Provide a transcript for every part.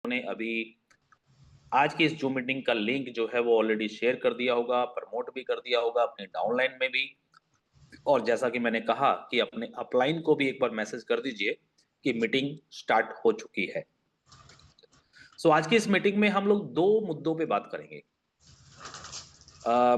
ने अभी आज की इस जूम मीटिंग का लिंक जो है वो ऑलरेडी शेयर कर दिया होगा, प्रमोट भी कर दिया होगा अपनी डाउनलाइन में भी। और जैसा कि मैंने कहा कि अपने अपलाइन को भी एक बार मैसेज कर दीजिए कि मीटिंग स्टार्ट हो चुकी है। सो आज की इस मीटिंग में हम लोग दो मुद्दों पे बात करेंगे।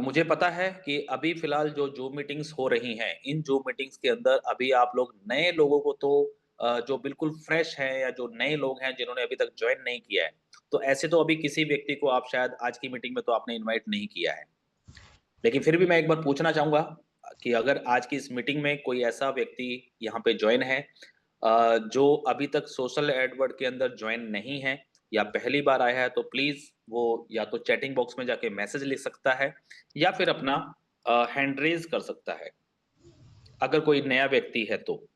मुझे पता है कि अभी फिलहाल जो जूम मीटिंग्स हो रही हैं, इन जूम मीटिंग्स के अंदर अभी आप लोग नए लोगों को तो जो बिल्कुल फ्रेश हैं या जो नए लोग हैं जिन्होंने अभी तक ज्वाइन नहीं किया है, तो ऐसे तो अभी किसी व्यक्ति को आप शायद आज की मीटिंग में तो आपने इनवाइट नहीं किया है। लेकिन फिर भी मैं एक बार पूछना चाहूँगा कि अगर आज की इस मीटिंग में कोई ऐसा व्यक्ति यहाँ पे जॉइन है जो अभी तक सोशल एडवर्ड के अंदर जॉइन नहीं है या पहली बार आया है, तो प्लीज़ वो या तो चैटिंग बॉक्स में जाके मैसेज लिख सकता है या फिर अपना हैंड रेज़ कर सकता है, अगर कोई नया व्यक्ति है तो।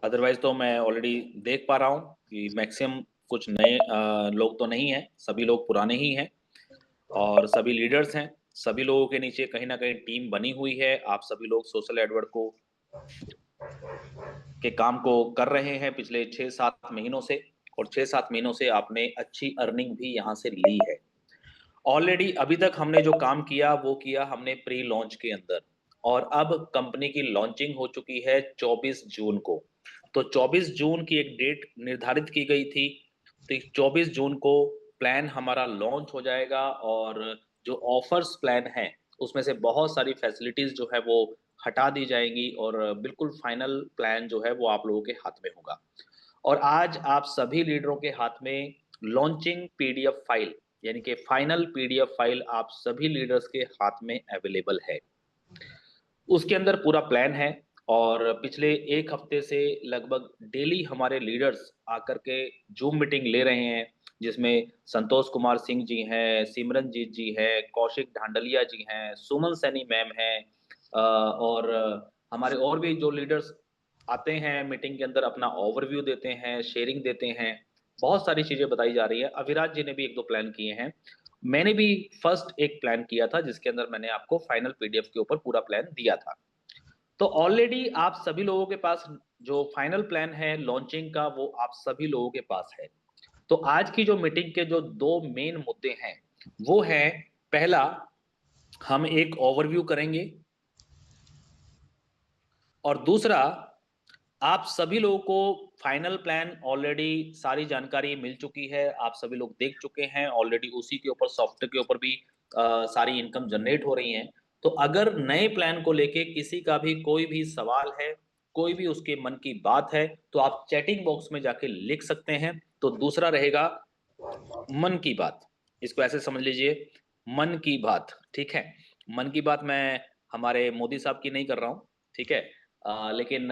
अदरवाइज़ तो मैं ऑलरेडी देख पा रहा हूँ कि मैक्सिमम कुछ नए लोग तो नहीं हैं, सभी लोग पुराने ही हैं। और सभी लीडर्स हैं, सभी लोगों के नीचे कहीं न कहीं टीम बनी हुई है। आप सभी लोग सोशल एडवर्ड को के काम को कर रहे हैं पिछले 6-7 महीनों से और 6-7 महीनों से आपने अच्छी अर्निंग भी यहाँ से ली है। ऑलरेडी अभी तक हमने जो काम किया, वो किया हमने प्री लॉन्च के अंदर और अब कंपनी की लॉन्चिंग हो चुकी है 24 जून को। तो 24 जून की एक डेट निर्धारित की गई थी, तो 24 जून को प्लान हमारा लॉन्च हो जाएगा और जो ऑफर्स प्लान हैं, उसमें से बहुत सारी फैसिलिटीज़ जो है वो हटा दी जाएँगी और बिल्कुल फाइनल प्लान जो है वो आप लोगों के हाथ में होगा। और आज आप सभी लीडरों के हाथ में लॉन्चिंग पीडीएफ फाइल यानी कि फाइनल पीडीएफ फाइल आप सभी लीडर्स के हाथ में अवेलेबल है। उसके अंदर पूरा प्लान है और पिछले 1 हफ्ते से लगभग डेली हमारे लीडर्स आकर के जूम मीटिंग ले रहे हैं, जिसमें संतोष कुमार सिंह जी हैं, सिमरनजीत जी हैं, कौशिक ढांडलिया जी हैं, सुमन सैनी मैम हैं और हमारे और भी जो लीडर्स आते हैं मीटिंग के अंदर अपना ओवरव्यू देते हैं, शेयरिंग देते हैं, बहुत सारी चीज़ें बताई जा रही है। अविराज जी ने भी 1-2 प्लान किए हैं। मैंने भी फर्स्ट एक प्लान किया था जिसके अंदर मैंने आपको फाइनल पीडीएफ के ऊपर पूरा प्लान दिया था। तो ऑलरेडी आप सभी लोगों के पास जो फाइनल प्लान है लॉन्चिंग का वो आप सभी लोगों के पास है। तो आज की जो मीटिंग के जो 2 मेन मुद्दे हैं, वो है पहला हम एक ओवरव्यू करेंगे और दूसरा आप सभी लोगों को फाइनल प्लान ऑलरेडी सारी जानकारी मिल चुकी है, आप सभी लोग देख चुके हैं ऑलरेडी उसी के ऊपर सॉफ्टवेयर के ऊपर भी सारी इनकम जनरेट हो रही हैं। तो अगर नए प्लान को लेके किसी का भी कोई भी सवाल है, कोई भी उसके मन की बात है, तो आप चैटिंग बॉक्स में जाके लिख सकते हैं। तो दूसरा रहेगा मन की बात, इसको ऐसे समझ लीजिए मन की बात, ठीक है? मन की बात मैं हमारे मोदी साहब की नहीं कर रहा हूँ, ठीक है? लेकिन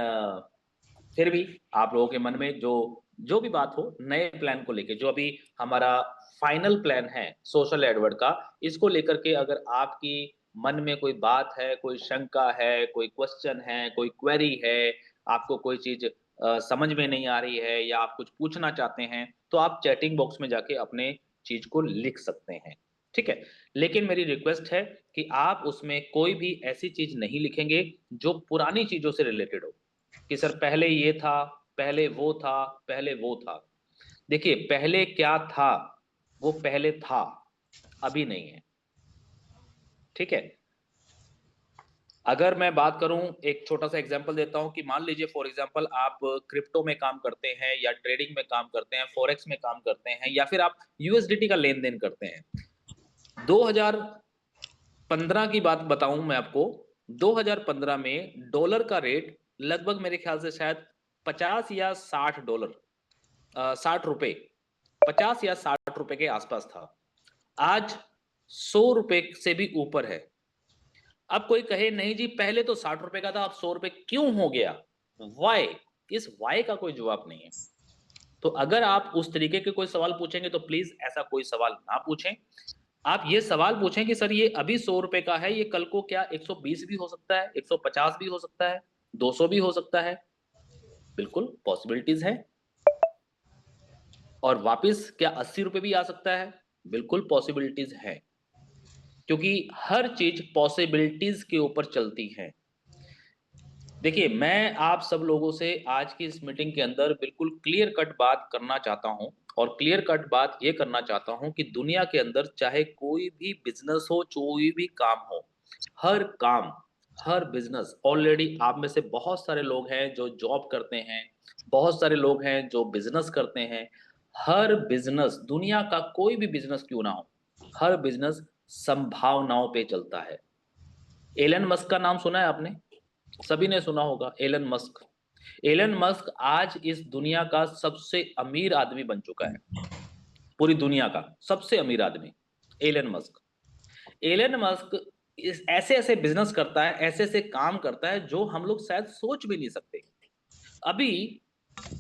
फिर भी आप लोगों के मन में जो जो भी बात हो नए प्लान को लेके जो अभी हमारा फाइनल प्लान है सोशल एडवर्ड का, इसको लेकर के अगर आपकी मन में कोई बात है, कोई शंका है, कोई क्वेश्चन है, कोई क्वेरी है, आपको कोई चीज़ समझ में नहीं आ रही है या आप कुछ पूछना चाहते हैं, तो आप चैटिंग बॉक्स में जाके अपने चीज़ को लिख सकते हैं, ठीक है? लेकिन मेरी रिक्वेस्ट है कि आप उसमें कोई भी ऐसी चीज़ नहीं लिखेंगे जो पुरानी चीज़ों से रिलेटेड हो। कि सर पहले ये था, पहले वो था, पहले वो था। देखिए पहले क्या था, वो पहले था, अभी नहीं है, ठीक है? अगर मैं बात करूँ एक छोटा-सा एग्ज़ाम्पल देता हूँ कि मान लीजिए फॉर एग्ज़ाम्पल आप क्रिप्टो में काम करते हैं या ट्रेडिंग में काम करते हैं, फॉरेक्स में काम करते हैं या फिर आप यूएसडीटी का लेन-देन करते हैं। 2015 की बात बताऊँ मैं आपको, 2015 में डॉलर का रेट लगभग मेरे ख़्याल से शायद 50 या $60 ₹60 50 या ₹60 के आसपास था। आज ₹100 से भी ऊपर है। अब कोई कहे नहीं जी पहले तो ₹60 का था अब ₹100 क्यों हो गया? व्हाय? इस व्हाय का कोई जवाब नहीं है। तो अगर आप उस तरीके के कोई सवाल पूछेंगे तो प्लीज़ ऐसा कोई सवाल ना पूछें। आप ये सवाल पूछें कि सर ये अभी ₹100 का है, ये कल को क्या 120 भी हो सकता है, 150 भी हो सकता है, 200 भी हो सकता है। बिल्कुल पॉसिबिलिटीज़ हैं। और वापस क्या ₹80 भी आ सकता है? बिल्कुल पॉसिबिलिटीज़ हैं, क्योंकि हर चीज़ पॉसिबिलिटीज़ के ऊपर चलती है। देखिए, मैं आप सब लोगों से आज की इस मीटिंग के अंदर बिल्कुल क्लियर कट बात करना चाहता हूँ और क्लियर कट बात ये करना चाहता हूँ कि दुनिया के अंदर चाहे कोई भी बिज़नेस हो, कोई भी काम हो, हर काम, हर बिज़नेस ऑलरेडी आप में से बहुत सारे लोग हैं जो जॉब करते हैं, बहुत सारे लोग हैं जो बिज़नेस करते हैं। हर बिज़नेस दुनिया का कोई भी बिज़नेस क्यों ना हो, हर बिज़नेस संभावनाओं पे चलता है। एलन मस्क का नाम सुना है आपने? सभी ने सुना होगा एलन मस्क। एलन मस्क आज इस दुनिया का सबसे अमीर आदमी बन चुका है। पूरी दुनिया का सबसे अमीर आदमी एलन मस्क। एलन मस्क इस ऐसे-ऐसे बिज़नेस करता है, ऐसे-ऐसे काम करता है जो हम लोग शायद सोच भी नहीं सकते। अभी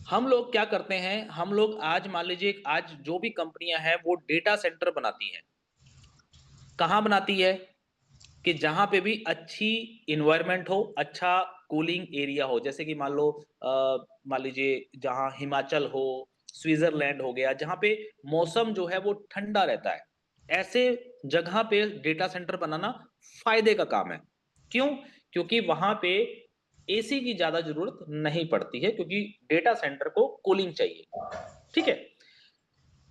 हम लोग क्या करते हैं, हम लोग आज मान लीजिए आज जो भी कंपनियाँ हैं वो डेटा सेंटर बनाती हैं। कहाँ बनाती है? कि जहाँ पे भी अच्छी एनवायरनमेंट हो, अच्छा कूलिंग एरिया हो, जैसे कि मान लीजिए जहाँ हिमाचल हो, स्विट्ज़रलैंड हो गया, जहाँ पे मौसम जो है वो ठंडा रहता है। ऐसे जगह पे डेटा सेंटर बनाना फ़ायदे का काम है। क्यों? क्योंकि वहाँ पे एसी की ज़्यादा ज़रूरत नहीं पड़ती है क्योंकि डेटा सेंटर को कूलिंग चाहिए। ठीक है?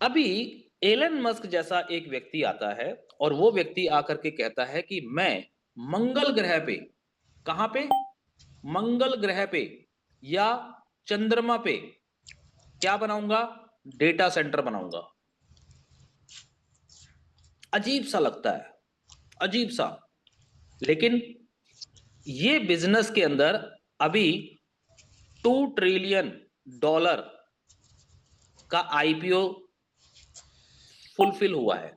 अभी एलन मस्क जैसा एक व्यक्ति आता है और वो व्यक्ति आकर के कहता है कि मैं मंगल ग्रह पे, कहां पे? मंगल ग्रह पे या चंद्रमा पे क्या बनाऊंगा? डेटा सेंटर बनाऊंगा। अजीब सा लगता है, अजीब सा। लेकिन ये बिजनेस के अंदर अभी 2 ट्रिलियन डॉलर का आईपीओ फुलफिल हुआ है।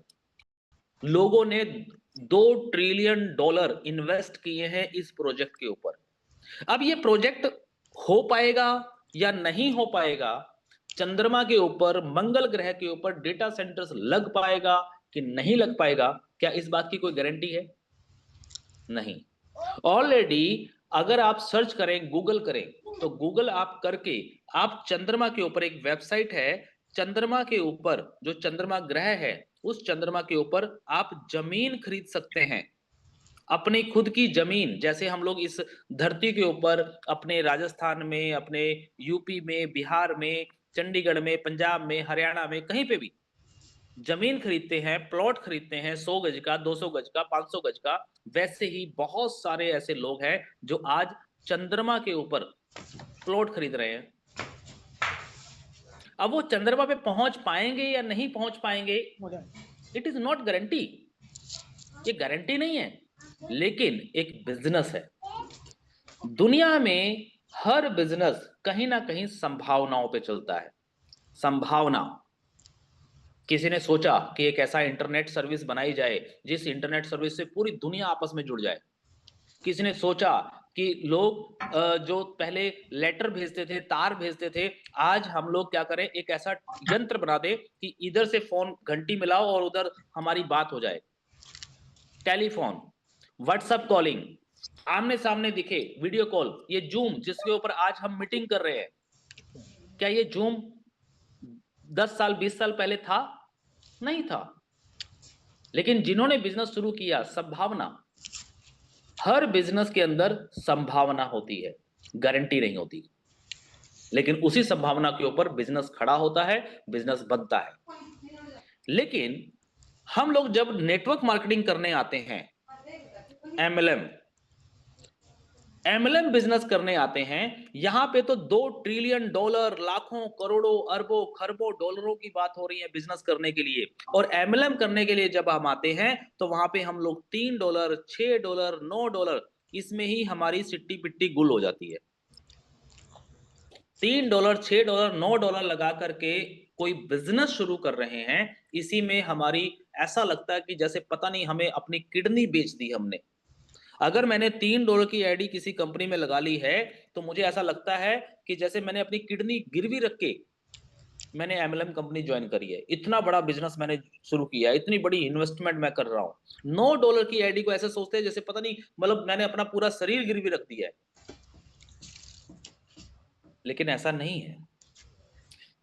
लोगों ने 2 ट्रिलियन डॉलर इन्वेस्ट किए हैं इस प्रोजेक्ट के ऊपर। अब ये प्रोजेक्ट हो पाएगा या नहीं हो पाएगा, चंद्रमा के ऊपर, मंगल ग्रह के ऊपर डेटा सेंटर्स लग पाएगा कि नहीं लग पाएगा, क्या इस बात की कोई गारंटी है? नहीं। ऑलरेडी अगर आप सर्च करें, गूगल करें, तो गूगल आप करके आप चंद्रमा के ऊपर एक वेबसाइट है, चंद्रमा के ऊपर जो चंद्रमा ग्रह है, उस चंद्रमा के ऊपर आप जमीन खरीद सकते हैं। अपनी खुद की जमीन, जैसे हम लोग इस धरती के ऊपर अपने राजस्थान में, अपने यूपी में, बिहार में, चंडीगढ़ में, पंजाब में, हरियाणा में, कहीं पे भी जमीन खरीदते हैं, प्लॉट खरीदते हैं 100 गज का, 200 गज का, 500 गज का, वैसे ही बहुत सारे ऐसे लोग हैं जो आज चंद्रमा के ऊपर प्लॉट खरीद रहे हैं। अब वो चंद्रमा पे पहुंच पाएंगे या नहीं पहुंच पाएंगे, इट इज नॉट गारंटी, ये गारंटी नहीं है, लेकिन एक बिजनेस है। दुनिया में हर बिजनेस कहीं ना कहीं संभावनाओं पे चलता है। संभावना, किसी ने सोचा कि एक ऐसा इंटरनेट सर्विस बनाई जाए जिस इंटरनेट सर्विस से पूरी दुनिया आपस में जुड़ जाए। किसी ने सोचा कि लोग जो पहले लेटर भेजते थे, तार भेजते थे, आज हम लोग क्या करें, एक ऐसा यंत्र बना दे कि इधर से फोन घंटी मिलाओ और उधर हमारी बात हो जाए। टेलीफोन, व्हाट्सएप कॉलिंग, आमने सामने दिखे, वीडियो कॉल, ये जूम जिसके ऊपर आज हम मीटिंग कर रहे हैं, क्या ये जूम 10 साल 20 साल पहले था? नहीं था। लेकिन जिन्होंने बिजनेस शुरू किया, संभावना, हर बिजनेस के अंदर संभावना होती है, गारंटी नहीं होती। लेकिन उसी संभावना के ऊपर बिजनेस खड़ा होता है, बिजनेस बनता है। लेकिन हम लोग जब नेटवर्क मार्केटिंग करने आते हैं, एमएलएम एमएलएम बिजनेस करने आते हैं, यहां पे तो 2 ट्रिलियन डॉलर, लाखों करोड़ों अरबों खरबों डॉलरों की बात हो रही है बिजनेस करने के लिए। और एमएलएम करने के लिए जब हम आते हैं तो वहां पे हम लोग $3, $6, $9, इसमें ही हमारी सिट्टी पिट्टी गुल हो जाती है। $3, $6, $9 लगा करके कोई बिजनेस शुरू कर रहे हैं, इसी में हमारी ऐसा लगता है कि जैसे पता नहीं हमें अपनी किडनी बेच दी हमने। अगर मैंने $3 की आईडी किसी कंपनी में लगा ली है, तो मुझे ऐसा लगता है कि जैसे मैंने अपनी किडनी गिरवी रख के मैंने एमएलएम कंपनी ज्वाइन करी है। इतना बड़ा बिजनेस मैंने शुरू किया है, इतनी बड़ी इन्वेस्टमेंट मैं कर रहा हूँ। $9 की आईडी को ऐसे सोचते हैं जैसे पता नहीं, मतलब मैंने अपना पूरा शरीर गिरवी रख दिया है। लेकिन ऐसा नहीं है।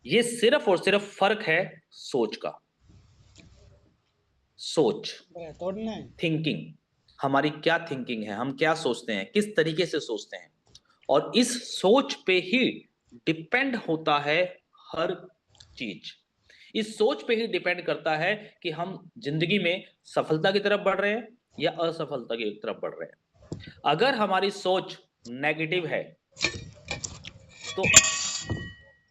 ये सिर्फ और सिर्फ फर्क है सोच का। सोच, थिंकिंग, हमारी क्या थिंकिंग है, हम क्या सोचते हैं, किस तरीके से सोचते हैं, और इस सोच पे ही डिपेंड होता है हर चीज। इस सोच पे ही डिपेंड करता है कि हम जिंदगी में सफलता की तरफ बढ़ रहे हैं या असफलता की तरफ बढ़ रहे हैं। अगर हमारी सोच नेगेटिव है तो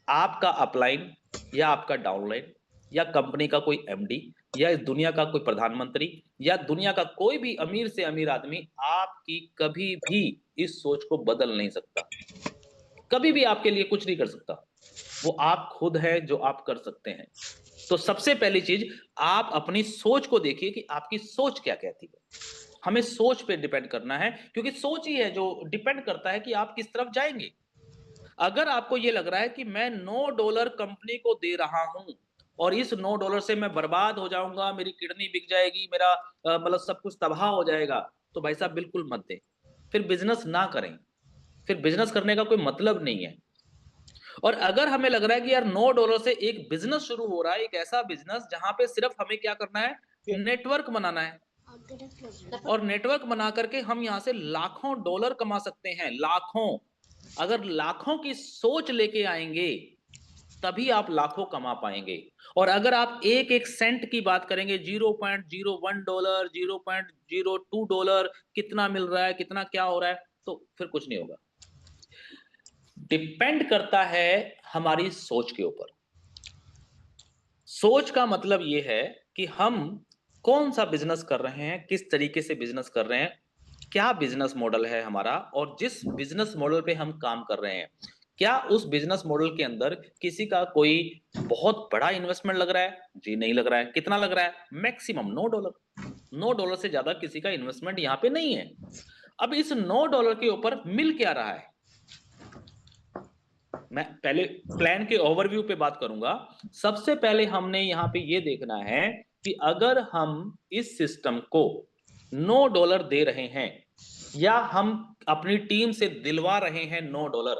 आपका अपलाइन या आपका डाउनलाइन या कंपनी का कोई एमडी या इस दुनिया का कोई प्रधानमंत्री या दुनिया का कोई भी अमीर से अमीर आदमी आपकी कभी भी इस सोच को बदल नहीं सकता। कभी भी आपके लिए कुछ नहीं कर सकता। वो आप खुद है जो आप कर सकते हैं। तो सबसे पहली चीज, आप अपनी सोच को देखिए कि आपकी सोच क्या कहती है। हमें सोच पे डिपेंड करना है, क्योंकि सोच ही है जो डिपेंड करता है कि आप किस तरफ जाएंगे। अगर आपको ये लग रहा है कि मैं $9 कंपनी को दे रहा हूं और इस $9 से मैं बर्बाद हो जाऊंगा, मेरी किडनी बिक जाएगी, मेरा मतलब सब कुछ तबाह हो जाएगा, तो भाई साहब बिल्कुल मत दें। फिर बिजनेस ना करें। फिर बिजनेस करने का कोई मतलब नहीं है। और अगर हमें लग रहा है कि यार $9 से एक बिजनेस शुरू हो रहा है, एक ऐसा बिजनेस जहां पे सिर्फ हमें क्या करना है, नेटवर्क बनाना है, और नेटवर्क बना करके हम यहां से लाखों डॉलर कमा सकते हैं, लाखों। अगर लाखों की सोच लेके आएंगे तभी आप लाखों कमा पाएंगे। और अगर आप एक एक सेंट की बात करेंगे, $0.01, $0.02 कितना मिल रहा है, कितना क्या हो रहा है, तो फिर कुछ नहीं होगा। डिपेंड करता है हमारी सोच के ऊपर। सोच का मतलब यह है कि हम कौन सा बिजनेस कर रहे हैं, किस तरीके से बिजनेस कर रहे हैं, क्या बिजनेस मॉडल है हमारा, और जिस बिजनेस मॉडल पे हम काम कर रहे हैं, क्या उस बिजनेस मॉडल के अंदर किसी का कोई बहुत बड़ा इन्वेस्टमेंट लग रहा है? जी नहीं लग रहा है। कितना लग रहा है? मैक्सिमम $9। $9 से ज्यादा किसी का इन्वेस्टमेंट यहां पे नहीं है। अब इस $9 के ऊपर मिल क्या रहा है? मैं पहले प्लान के ओवरव्यू पे बात करूंगा। सबसे पहले हमने यहां पे ये देखना है कि अगर हम इस सिस्टम को $9 दे रहे हैं या हम अपनी टीम से दिलवा रहे हैं $9,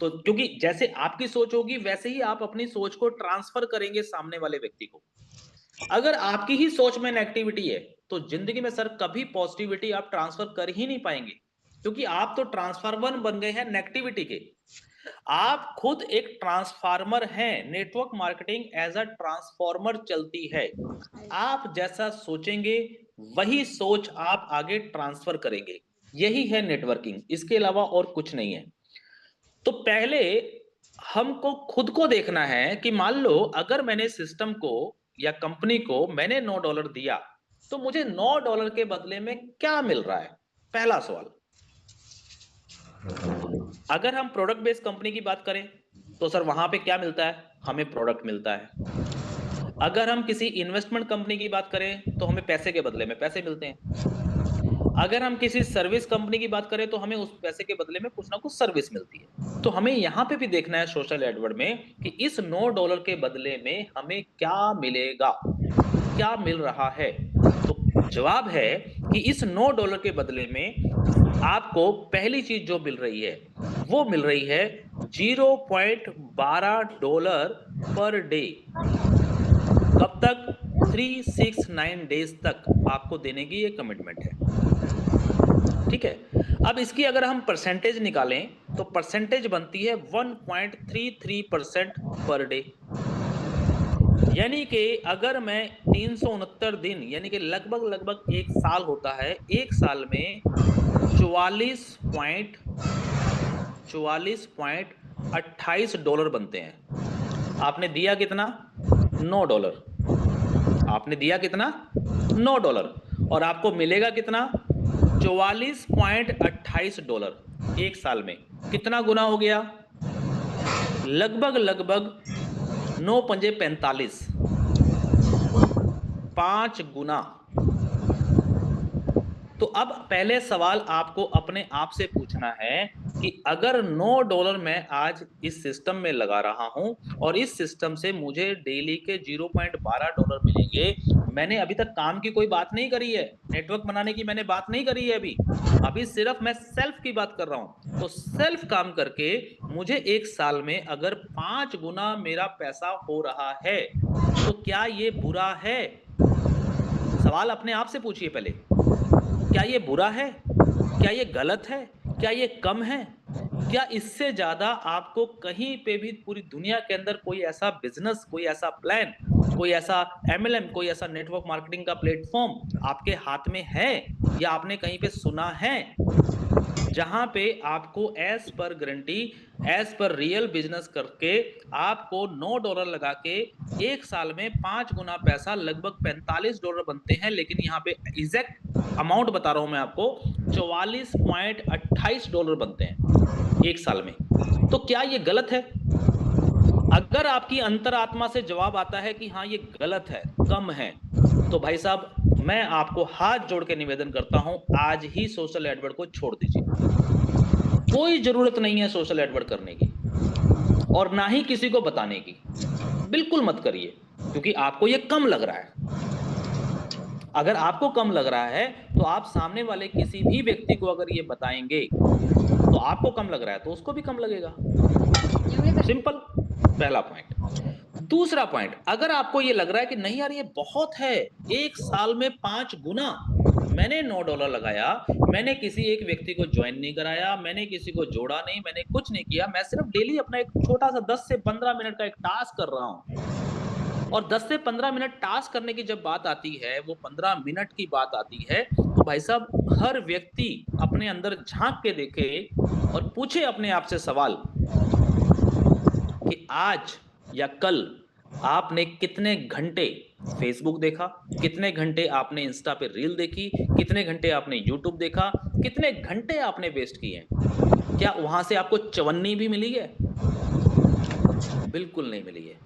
तो क्योंकि जैसे आपकी सोच होगी वैसे ही आप अपनी सोच को ट्रांसफर करेंगे सामने वाले व्यक्ति को। अगर आपकी ही सोच में नेगेटिविटी है तो जिंदगी में सर कभी पॉजिटिविटी आप ट्रांसफर कर ही नहीं पाएंगे, क्योंकि आप तो ट्रांसफार्मर बन गए हैं नेगेटिविटी के। आप खुद एक ट्रांसफार्मर हैं। Network marketing as a transformer चलती है। आप जैसा सोचेंगे वही सोच आप आगे ट्रांसफर करेंगे। यही है नेटवर्किंग, इसके अलावा और कुछ नहीं है। तो पहले हमको खुद को देखना है कि मान लो अगर मैंने सिस्टम को या कंपनी को मैंने $9 दिया तो मुझे $9 के बदले में क्या मिल रहा है? पहला सवाल। अगर हम प्रोडक्ट बेस्ड कंपनी की बात करें तो सर वहां पे क्या मिलता है? हमें प्रोडक्ट मिलता है। अगर हम किसी इन्वेस्टमेंट कंपनी की बात करें तो हमें पैसे के बदले में पैसे मिलते हैं। अगर हम किसी सर्विस कंपनी की बात करें तो हमें उस पैसे के बदले में कुछ ना कुछ सर्विस मिलती है। तो हमें यहां पे भी देखना है सोशल एडवर्ड में कि इस $9 के बदले में हमें क्या मिलेगा, क्या मिल रहा है। तो जवाब है कि इस $9 के बदले में आपको पहली चीज जो मिल रही है वो मिल रही है $0.12 पर डे। कब तक? 369 डेज तक आपको देने की ये कमिटमेंट है। ठीक है। अब इसकी अगर हम परसेंटेज निकालें तो परसेंटेज बनती है 1.33% पर डे। यानी कि अगर मैं 369 दिन यानी कि लगभग लगभग एक साल होता है, एक साल में 44.28 डॉलर बनते हैं। आपने दिया कितना? $9। आपने दिया कितना? $9। और आपको मिलेगा कितना? $44.28 एक साल में। कितना गुना हो गया? लगभग लगभग 9 पंजे 45, 5 गुना। तो अब पहले सवाल आपको अपने आप से पूछना है कि अगर $9 मैं आज इस सिस्टम में लगा रहा हूं और इस सिस्टम से मुझे डेली के $0.12 मिलेंगे। मैंने अभी तक काम की कोई बात नहीं करी है, नेटवर्क बनाने की मैंने बात नहीं करी है। अभी सिर्फ मैं सेल्फ की बात कर रहा हूं। तो सेल्फ काम करके मुझे एक साल में अगर 5 गुना मेरा पैसा हो रहा है तो क्या ये बुरा है? सवाल अपने आप से पूछिए पहले। क्या ये बुरा है? क्या ये गलत है? क्या ये कम है? क्या इससे ज्यादा आपको कहीं पे भी पूरी दुनिया के अंदर कोई ऐसा बिजनेस, कोई ऐसा प्लान, कोई ऐसा एमएलएम, कोई ऐसा नेटवर्क मार्केटिंग का प्लेटफॉर्म आपके हाथ में है या आपने कहीं पे सुना है जहां पे आपको as per guarantee, as per real business करके आपको $9 लगा के एक साल में 5 गुना पैसा लगभग $45 बनते हैं। लेकिन यहाँ पे एग्जैक्ट अमाउंट बता रहा हूं मैं आपको, $44.28 बनते हैं एक साल में। तो क्या ये गलत है? अगर आपकी अंतरात्मा से जवाब आता है कि हाँ ये गलत है, कम है, तो भाई साहब मैं आपको हाथ जोड़ के निवेदन करता हूं, आज ही सोशल एडवर्ड को छोड़ दीजिए। कोई जरूरत नहीं है सोशल एडवर्ड करने की और ना ही किसी को बताने की। बिल्कुल मत करिए, क्योंकि आपको ये कम लग रहा है। अगर आपको कम लग रहा है तो आप सामने वाले किसी भी व्यक्ति को अगर ये बताएंगे तो आपको कम लग रहा है तो उसको भी कम लगेगा। सिंपल, पहला पॉइंट। दूसरा पॉइंट, अगर आपको ये लग रहा है कि नहीं यार ये बहुत है, एक साल में 5 गुना, मैंने $9 लगाया, मैंने किसी एक व्यक्ति को ज्वाइन नहीं कराया, मैंने किसी को जोड़ा नहीं, मैंने कुछ नहीं किया, मैं सिर्फ डेली अपना एक छोटा सा 10 से 15 मिनट का एक टास्क कर रहा हूं। और 10 से 15 मिनट टास्क करने की जब बात आती है, वो 15 मिनट की बात आती है, तो भाई साहब हर व्यक्ति अपने अंदर झांक के देखे और पूछे अपने आप से सवाल कि आज या कल आपने कितने घंटे फेसबुक देखा, कितने घंटे आपने इंस्टा पे रील देखी, कितने घंटे आपने यूट्यूब देखा, कितने घंटे आपने वेस्ट किए। क्या वहां से आपको चवन्नी भी मिली है? बिल्कुल नहीं मिली है,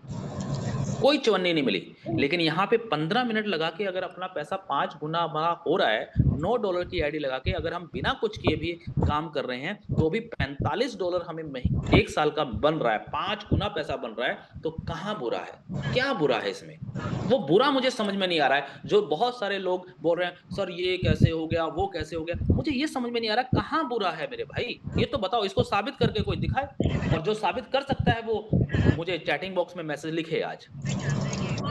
कोई चवन्नी नहीं मिली। लेकिन यहाँ पे 15 मिनट लगा के अगर अपना पैसा 5 गुना हमारा हो रहा है, $9 की आईडी लगा के अगर हम बिना कुछ किए भी काम कर रहे हैं तो भी $45 हमें एक साल का बन रहा है, 5 गुना पैसा बन रहा है। तो कहाँ बुरा है? क्या बुरा है इसमें? वो बुरा मुझे समझ में नहीं आ रहा है। जो बहुत सारे लोग बोल रहे हैं सर ये कैसे हो गया, वो कैसे हो गया, मुझे ये समझ में नहीं आ रहा कहाँ बुरा है मेरे भाई। ये तो बताओ, इसको साबित करके कोई दिखाए, और जो साबित कर सकता है वो मुझे चैटिंग बॉक्स में मैसेज लिखे आज।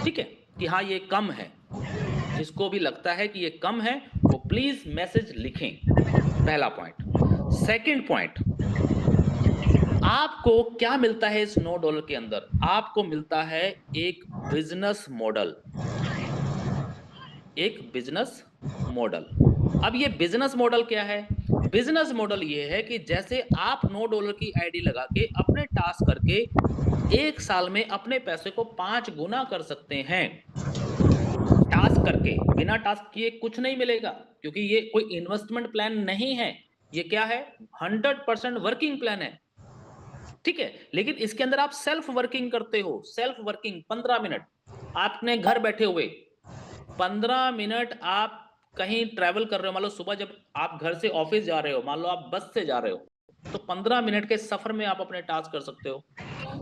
ठीक है कि हाँ ये कम है। जिसको भी लगता है कि ये कम है वो प्लीज मैसेज लिखें। पहला पॉइंट। सेकंड पॉइंट, आपको क्या मिलता है इस $9 के अंदर? आपको मिलता है एक बिजनेस मॉडल, एक बिजनेस मॉडल। अब ये बिजनेस मॉडल क्या है? बिजनेस मॉडल ये है कि जैसे आप $9 की आईडी लगा के अपने टास्क करके एक साल में अपने पैसे को 5 गुना कर सकते हैं। टास्क करके, बिना टास्क किए कुछ नहीं मिलेगा, क्योंकि ये कोई इन्वेस्टमेंट प्लान नहीं है। ये क्या है? 100% वर्किंग प्लान है। ठीक है, लेकिन इसके अंदर आप सेल्फ वर्किंग करते हो। सेल्फ वर्किंग 15 मिनट आपने घर बैठे हुए, 15 मिनट आप कहीं ट्रैवल कर रहे हो, मान लो सुबह जब आप घर से ऑफिस जा रहे हो, मान लो आप बस से जा रहे हो, तो 15 मिनट के सफर में आप अपने टास्क कर सकते हो।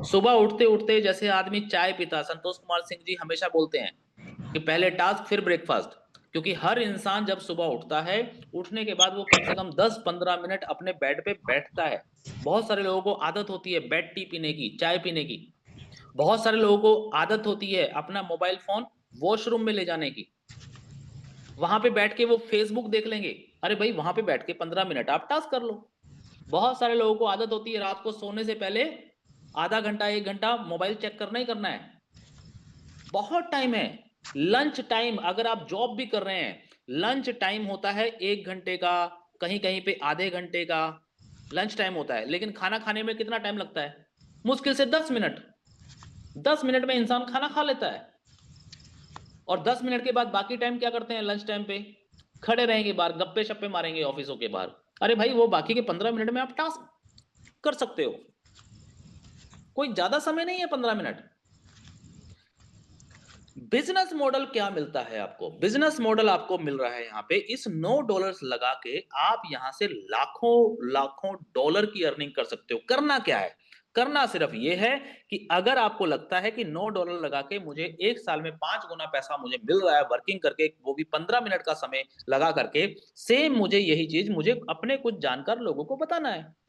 सुबह उठते उठते जैसे आदमी चाय पीता, संतोष कुमार सिंह जी हमेशा बोलते हैं कि पहले टास्क फिर ब्रेकफास्ट, क्योंकि हर इंसान जब सुबह उठता है, उठने के बाद वो कम से कम 10-15 मिनट अपने बेड पे बैठता है। बहुत सारे लोगों को आदत होती है बेड टी पीने की, चाय पीने की। बहुत सारे लोगों को आदत होती है अपना मोबाइल फोन वॉशरूम में ले जाने की, वहां पे बैठ के वो फेसबुक देख लेंगे। अरे भाई वहां पे बैठ के 15 मिनट आप टास्क कर लो। बहुत सारे लोगों को आदत होती है रात को सोने से पहले आधा घंटा 1 घंटा मोबाइल चेक करना ही करना है। बहुत टाइम है। लंच टाइम, अगर आप जॉब भी कर रहे हैं, लंच टाइम होता है 1 घंटे का, कहीं कहीं पे आधे घंटे का लंच टाइम होता है। लेकिन खाना खाने में कितना टाइम लगता है? मुश्किल से 10 मिनट। 10 मिनट में इंसान खाना खा लेता है। और 10 मिनट के बाद बाकी टाइम क्या करते हैं? लंच टाइम पे खड़े रहेंगे बाहर, गप्पे शप्पे मारेंगे ऑफिसों के बाहर। अरे भाई वो बाकी के 15 मिनट में आप टास्क कर सकते हो, कोई ज्यादा समय नहीं है 15 मिनट। बिजनेस मॉडल क्या मिलता है आपको? बिजनेस मॉडल आपको मिल रहा है यहाँ पे, इस $9 लगा के आप यहाँ से लाखों लाखों डॉलर की अर्निंग कर सकते हो। करना क्या है? करना सिर्फ ये है कि अगर आपको लगता है कि $9 लगा के मुझे एक साल में 5 गुना पैसा मुझे मिल रहा है वर्किंग करके, वो भी 15 मिनट का समय लगा करके, सेम मुझे यही चीज मुझे अपने कुछ जानकार लोगों को बताना है।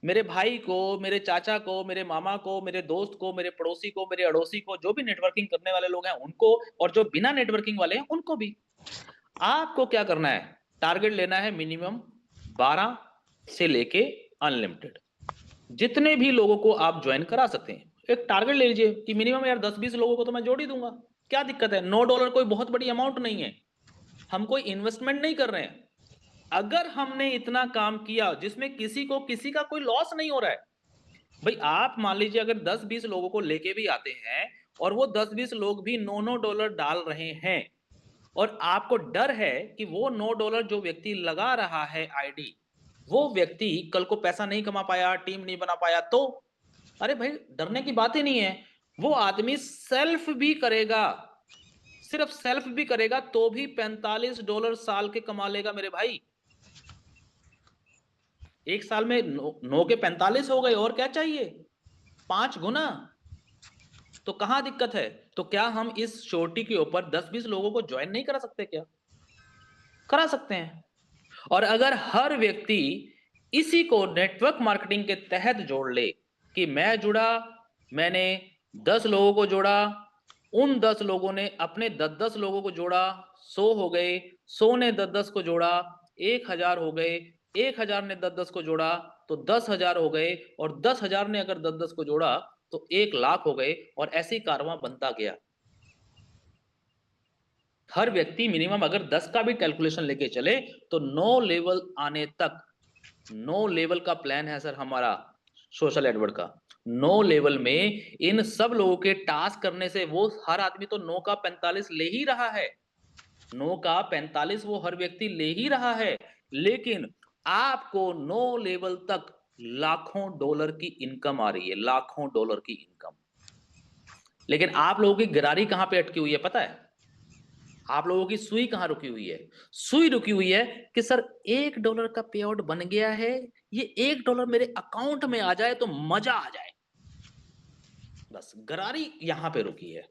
मेरे भाई को, मेरे चाचा को, मेरे मामा को, मेरे दोस्त को, मेरे पड़ोसी को, मेरे अड़ोसी को, जो भी नेटवर्किंग करने वाले लोग हैं उनको, और जो बिना नेटवर्किंग वाले हैं उनको भी। आपको क्या करना है? टारगेट लेना है मिनिमम 12 से लेके अनलिमिटेड, जितने भी लोगों को आप ज्वाइन करा सकते हैं। एक टारगेट ले लीजिए कि मिनिमम यार 10-20 लोगों को तो मैं जोड़ ही दूंगा, क्या दिक्कत है? $9 कोई बहुत बड़ी अमाउंट नहीं है, हम कोई इन्वेस्टमेंट नहीं कर रहे हैं। अगर हमने इतना काम किया जिसमें किसी का कोई लॉस नहीं हो रहा है, भाई आप मान लीजिए अगर 10-20 लोगों को लेके भी आते हैं और वो 10-20 लोग भी $9 डाल रहे हैं और आपको डर है कि वो $9 जो व्यक्ति लगा रहा है आईडी, वो व्यक्ति कल को पैसा नहीं कमा पाया, टीम नहीं बना पाया, तो अरे भाई डरने की बात ही नहीं है। वो आदमी सेल्फ भी करेगा, सिर्फ सेल्फ भी करेगा तो भी $45 साल के कमा लेगा मेरे भाई। एक साल में 9 के 45 हो गए, और क्या चाहिए? 5 गुना। तो कहां दिक्कत है? तो क्या हम इस छोटी के ऊपर 10-20 लोगों को ज्वाइन नहीं करा सकते? क्या करा सकते हैं। और अगर हर व्यक्ति इसी को नेटवर्क मार्केटिंग के तहत जोड़ ले कि मैं जुड़ा, मैंने 10 लोगों को जोड़ा, उन 10 लोगों ने अपने 10-10 लोगों को जोड़ा, 100 हो गए, 100 ने 10-10 को जोड़ा, 1000 हो गए, 1000 ने 10-10 को जोड़ा तो 10,000 हो गए, और 10,000 ने अगर 10-10 को जोड़ा तो 1,00,000 हो गए, और ऐसी कारवां बनता गया। हर व्यक्ति मिनिमम अगर 10 का भी कैलकुलेशन लेके चले तो 9 लेवल आने तक, 9 लेवल का प्लान है सर हमारा सोशल एडवर्ड का। 9 लेवल में इन सब लोगों के टास्क करने से वो हर आदमी तो 9 का 45 ले ही रहा है, 9 का 45 वो हर व्यक्ति ले ही रहा है, लेकिन आपको 9 लेवल तक लाखों डॉलर की इनकम आ रही है, लाखों डॉलर की इनकम। लेकिन आप लोगों की गिरारी कहां पे अटकी हुई है पता है? आप लोगों की सुई कहां रुकी हुई है? सुई रुकी हुई है कि सर $1 का पे आउट बन गया है, ये $1 मेरे अकाउंट में आ जाए तो मजा आ जाए, बस गरारी यहां पे रुकी है।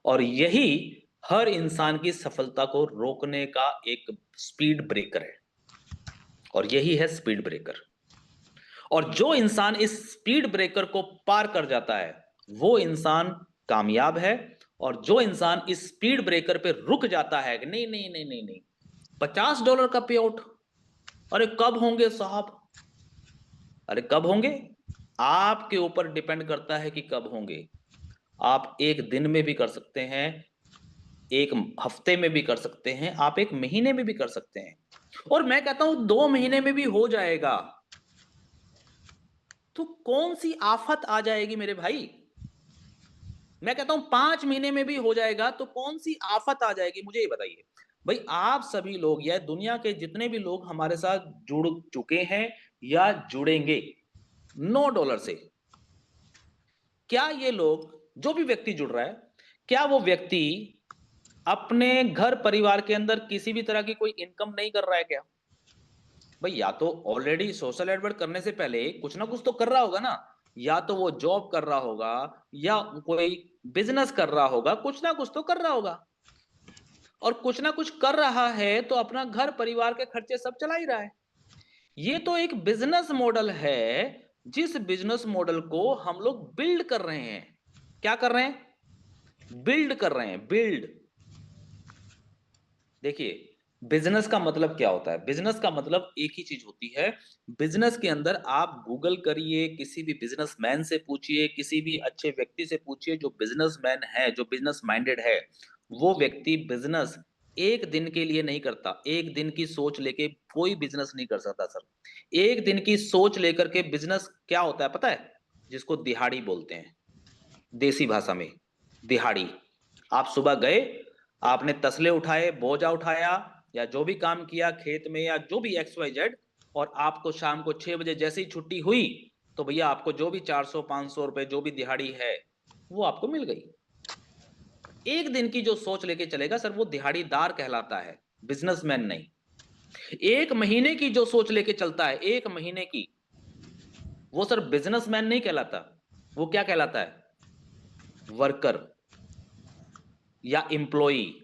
और यही हर इंसान की सफलता को रोकने का एक स्पीड ब्रेकर है, और यही है स्पीड ब्रेकर। और जो इंसान इस स्पीड ब्रेकर को पार कर जाता है वो इंसान कामयाब है, और जो इंसान इस स्पीड ब्रेकर पे रुक जाता है कि नहीं नहीं नहीं नहीं नहीं, $50 का पे आउट, अरे कब होंगे साहब? अरे कब होंगे? आपके ऊपर डिपेंड करता है कि कब होंगे। आप एक दिन में भी कर सकते हैं, एक हफ्ते में भी कर सकते हैं, आप एक महीने में भी कर सकते हैं, और मैं कहता हूं 2 महीने में भी हो जाएगा। तो कौन सी आफत आ जाएगी मेरे भाई? मैं कहता हूं 5 महीने में भी हो जाएगा, तो कौन सी आफत आ जाएगी मुझे ये बताइए। भाई आप सभी लोग या दुनिया के जितने भी लोग हमारे साथ जुड़ चुके हैं या जुड़ेंगे $9 से, क्या ये लोग, जो भी व्यक्ति जुड़ रहा है, क्या वो व्यक्ति अपने घर परिवार के अंदर किसी भी तरह की कोई इनकम नहीं कर रहा है क्या? भाई या तो ऑलरेडी सोशल एडवर्ट करने से पहले कुछ ना कुछ तो कर रहा होगा ना, या तो वो जॉब कर रहा होगा या कोई बिजनेस कर रहा होगा, कुछ ना कुछ तो कर रहा होगा, और कुछ ना कुछ कर रहा है तो अपना घर परिवार के खर्चे सब चला ही रहा है। ये तो एक बिजनेस मॉडल है, जिस बिजनेस मॉडल को हम लोग बिल्ड कर रहे हैं। क्या कर रहे हैं? बिल्ड कर रहे हैं, बिल्ड। देखिए बिजनेस का मतलब क्या होता है? बिजनेस का मतलब एक ही चीज होती है। बिजनेस के अंदर आप गूगल करिए, किसी भी बिजनेसमैन से पूछिए, किसी भी अच्छे व्यक्ति से पूछिए जो बिजनेसमैन है, जो बिजनेस माइंडेड है, वो व्यक्ति बिजनेस एक दिन के लिए नहीं करता। एक दिन की सोच लेके कोई बिजनेस नहीं कर सकता सर। एक दिन की सोच लेकर के बिजनेस क्या होता है पता है? जिसको दिहाड़ी बोलते हैं, देसी भाषा में दिहाड़ी। आप सुबह गए, आपने तसले उठाए, बोझा उठाया, या जो भी काम किया खेत में या जो भी XYZ, और आपको शाम को 6 बजे जैसे ही छुट्टी हुई तो भैया आपको जो भी 400-500 रुपए जो भी दिहाड़ी है वो आपको मिल गई। एक दिन की जो सोच लेके चलेगा सर वो दिहाड़ीदार कहलाता है, बिजनेसमैन नहीं। एक महीने की जो सोच लेके चलता है, एक महीने की, वो सर बिजनेसमैन नहीं कहलाता। वो क्या कहलाता है? वर्कर या एम्प्लॉई।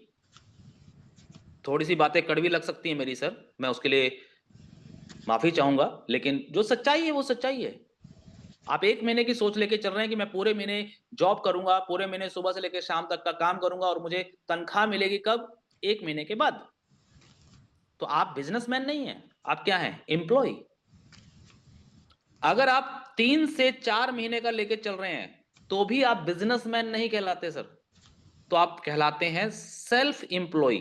थोड़ी सी बातें कड़वी लग सकती है मेरी सर, मैं उसके लिए माफी चाहूंगा, लेकिन जो सच्चाई है वो सच्चाई है। आप एक महीने की सोच लेके चल रहे हैं कि मैं पूरे महीने जॉब करूंगा, पूरे महीने सुबह से लेकर शाम तक का काम करूंगा और मुझे तनख्वाह मिलेगी कब? एक महीने के बाद। तो आप बिजनेसमैन नहीं है, आप क्या हैं? एम्प्लॉय। अगर आप 3 से 4 महीने का लेके चल रहे हैं तो भी आप बिजनेसमैन नहीं कहलाते सर, तो आप कहलाते हैं सेल्फ एम्प्लॉय।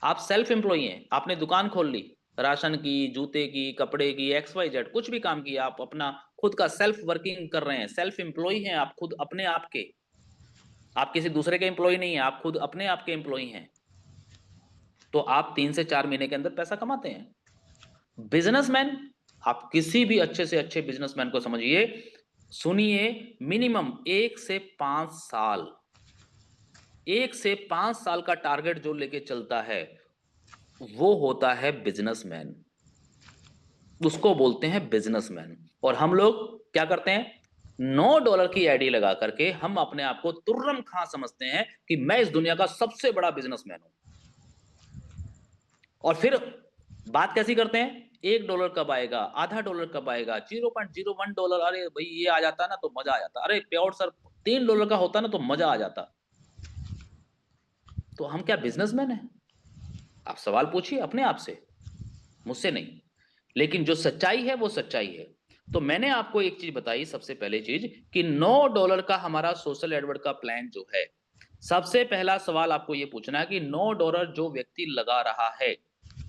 आप सेल्फ एम्प्लॉय हैं, आपने दुकान खोल ली, राशन की, जूते की, कपड़े की, एक्स वाई जेड कुछ भी काम किया, आप अपना खुद का सेल्फ वर्किंग कर रहे हैं, सेल्फ एम्प्लॉय हैं आप, खुद अपने आप के। आप किसी दूसरे के एम्प्लॉय नहीं है, आप खुद अपने आप के एम्प्लॉय हैं। तो आप 3 से 4 महीने के अंदर पैसा कमाते हैं। बिजनेसमैन, आप किसी भी अच्छे से अच्छे बिजनेसमैन को समझिए, सुनिए, मिनिमम 1 से 5 साल, 1 से 5 साल का टारगेट जो लेके चलता है वो होता है बिजनेसमैन, उसको बोलते हैं बिजनेसमैन। और हम लोग क्या करते हैं, $9 की आईडी लगा करके हम अपने आप को तुर्रम खां समझते हैं कि मैं इस दुनिया का सबसे बड़ा बिजनेसमैन हूं। और फिर बात कैसी करते हैं, $1 कब आएगा, आधा डॉलर कब आएगा, $0.01, अरे भाई ये आ जाता ना तो मजा आ जाता, अरे प्योर सर $3 का होता ना तो मजा आ जाता। तो हम क्या बिजनेसमैन है? आप सवाल पूछिए अपने आप से, मुझसे नहीं। लेकिन जो सच्चाई है वो सच्चाई है। तो मैंने आपको एक चीज बताई, सबसे पहले चीज कि $9 का हमारा सोशल एडवर्ट का प्लान जो है, सबसे पहला सवाल आपको ये पूछना है कि $9 जो व्यक्ति लगा रहा है,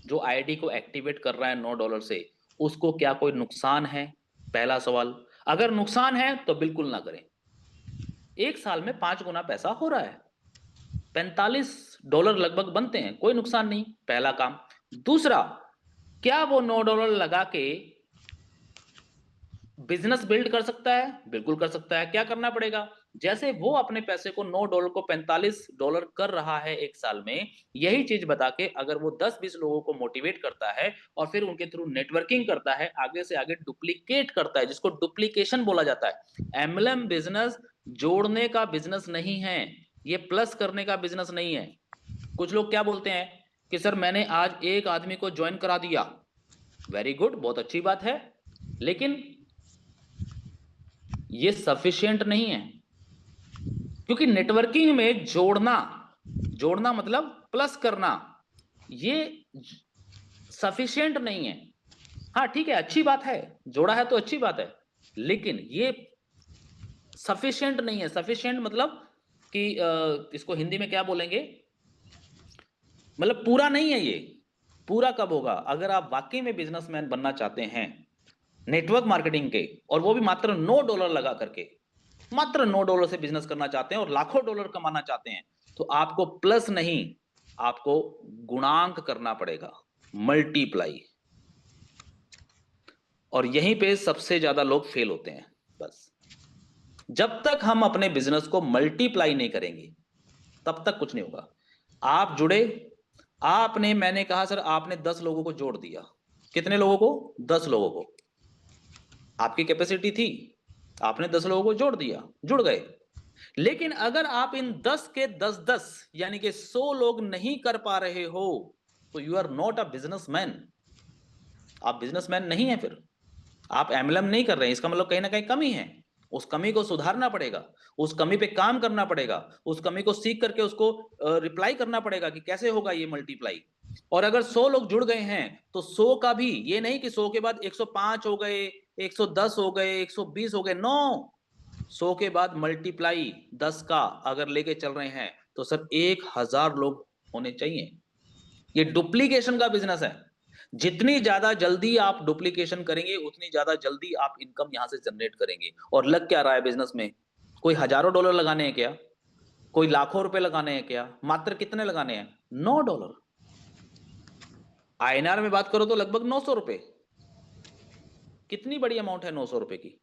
जो आईडी को एक्टिवेट कर रहा है $9 से, उसको क्या कोई नुकसान है? पहला सवाल। अगर नुकसान है तो बिल्कुल ना करें। एक साल में 5 गुना पैसा हो रहा है, $45 लगभग बनते हैं, कोई नुकसान नहीं, पहला काम। दूसरा, क्या वो $9 लगा के बिजनेस बिल्ड कर सकता है? बिल्कुल कर सकता है। क्या करना पड़ेगा? जैसे वो अपने पैसे को $9 को $45 कर रहा है एक साल में, यही चीज बता के अगर वो 10-20 लोगों को मोटिवेट करता है और फिर उनके थ्रू नेटवर्किंग करता है, आगे से आगे डुप्लीकेट करता है, जिसको डुप्लीकेशन बोला जाता है। एमएलएम बिजनेस जोड़ने का बिजनेस नहीं है, ये प्लस करने का बिजनेस नहीं है। कुछ लोग क्या बोलते हैं कि सर मैंने आज एक आदमी को ज्वाइन करा दिया, वेरी गुड, बहुत अच्छी बात है, लेकिन ये सफिशिएंट नहीं है। क्योंकि नेटवर्किंग में जोड़ना, जोड़ना मतलब प्लस करना, ये सफिशिएंट नहीं है। हाँ ठीक है, अच्छी बात है, जोड़ा है तो अच्छी बात है, लेकिन ये सफिशिएंट नहीं है। सफिशिएंट मतलब कि इसको हिंदी में क्या बोलेंगे, मतलब पूरा नहीं है ये। पूरा कब होगा? अगर आप वाकई में बिजनेसमैन बनना चाहते हैं नेटवर्क मार्केटिंग के, और वो भी मात्र $9 लगा करके, मात्र $9 से बिजनेस करना चाहते हैं और लाखों डॉलर कमाना चाहते हैं, तो आपको प्लस नहीं, आपको गुणांक करना पड़ेगा, मल्टीप्लाई। और यहीं पे सबसे ज्यादा लोग फेल होते हैं। बस जब तक हम अपने बिजनेस को मल्टीप्लाई नहीं करेंगे तब तक कुछ नहीं होगा। आप जुड़े, आपने, मैंने कहा सर आपने 10 लोगों को जोड़ दिया, कितने लोगों को? 10 लोगों को। आपकी कैपेसिटी थी, आपने 10 लोगों को जोड़ दिया, जुड़ गए। लेकिन अगर आप इन 10 के 10-10 यानी कि 100 लोग नहीं कर पा रहे हो, तो you are not a businessman. आप बिजनेसमैन नहीं है। फिर आप एमएलएम नहीं कर रहे हैं, इसका मतलब कहीं ना कहीं कमी है। उस कमी को सुधारना पड़ेगा, उस कमी पे काम करना पड़ेगा, उस कमी को सीख करके उसको रिप्लाई करना पड़ेगा कि कैसे होगा ये मल्टीप्लाई। और अगर 100 लोग जुड़ गए हैं तो 100 का भी ये नहीं कि 100 के बाद 105 हो गए, 110 हो गए, 120 हो गए, नो। 100 के बाद मल्टीप्लाई 10 का अगर लेके चल रहे हैं तो सर 1000 लोग होने चाहिए। ये डुप्लीकेशन का बिजनेस है। जितनी ज्यादा जल्दी आप डुप्लीकेशन करेंगे उतनी ज्यादा जल्दी आप इनकम यहां से जनरेट करेंगे। और लग क्या रहा है बिजनेस में? कोई हजारों डॉलर लगाने हैं क्या? कोई लाखों रुपए लगाने हैं क्या? मात्र कितने लगाने हैं? $9। आईएनआर में बात करो तो लगभग ₹900। कितनी बड़ी अमाउंट है ₹900 की?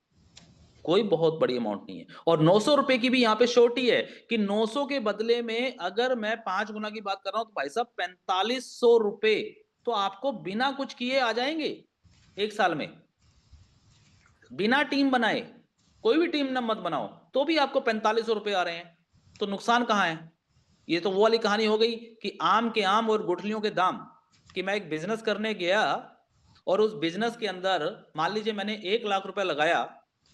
कोई बहुत बड़ी अमाउंट नहीं है। और ₹900 की भी यहां पे शॉर्टी है कि 900 के बदले में अगर मैं 5 गुना की बात कर रहा हूं तो भाई साहब ₹4500 तो आपको बिना कुछ किए आ जाएंगे एक साल में, बिना टीम बनाए। कोई भी टीम न मत बनाओ तो भी आपको ₹4500 आ रहे हैं। तो नुकसान कहां है? ये तो वो वाली कहानी हो गई कि आम के आम और गुठलियों के दाम। कि मैं एक बिजनेस करने गया और उस बिजनेस के अंदर मान लीजिए मैंने ₹1,00,000 लगाया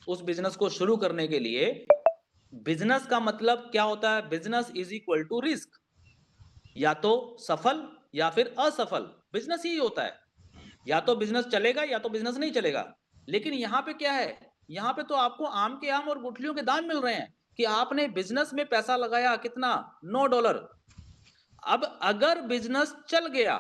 उस बिजनेस को शुरू करने के लिए। बिजनेस का मतलब क्या होता है? Business is equal to risk, या तो सफल या फिर असफल, बिजनेस ही होता है। या तो बिजनेस चलेगा या तो बिजनेस नहीं चलेगा। लेकिन यहाँ पे क्या है, यहाँ पे तो आपको आम के आम और गुठलियों के दाम मिल रहे हैं कि आपने बिजनेस में पैसा लगाया कितना, $9। अब अगर बिजनेस चल गया,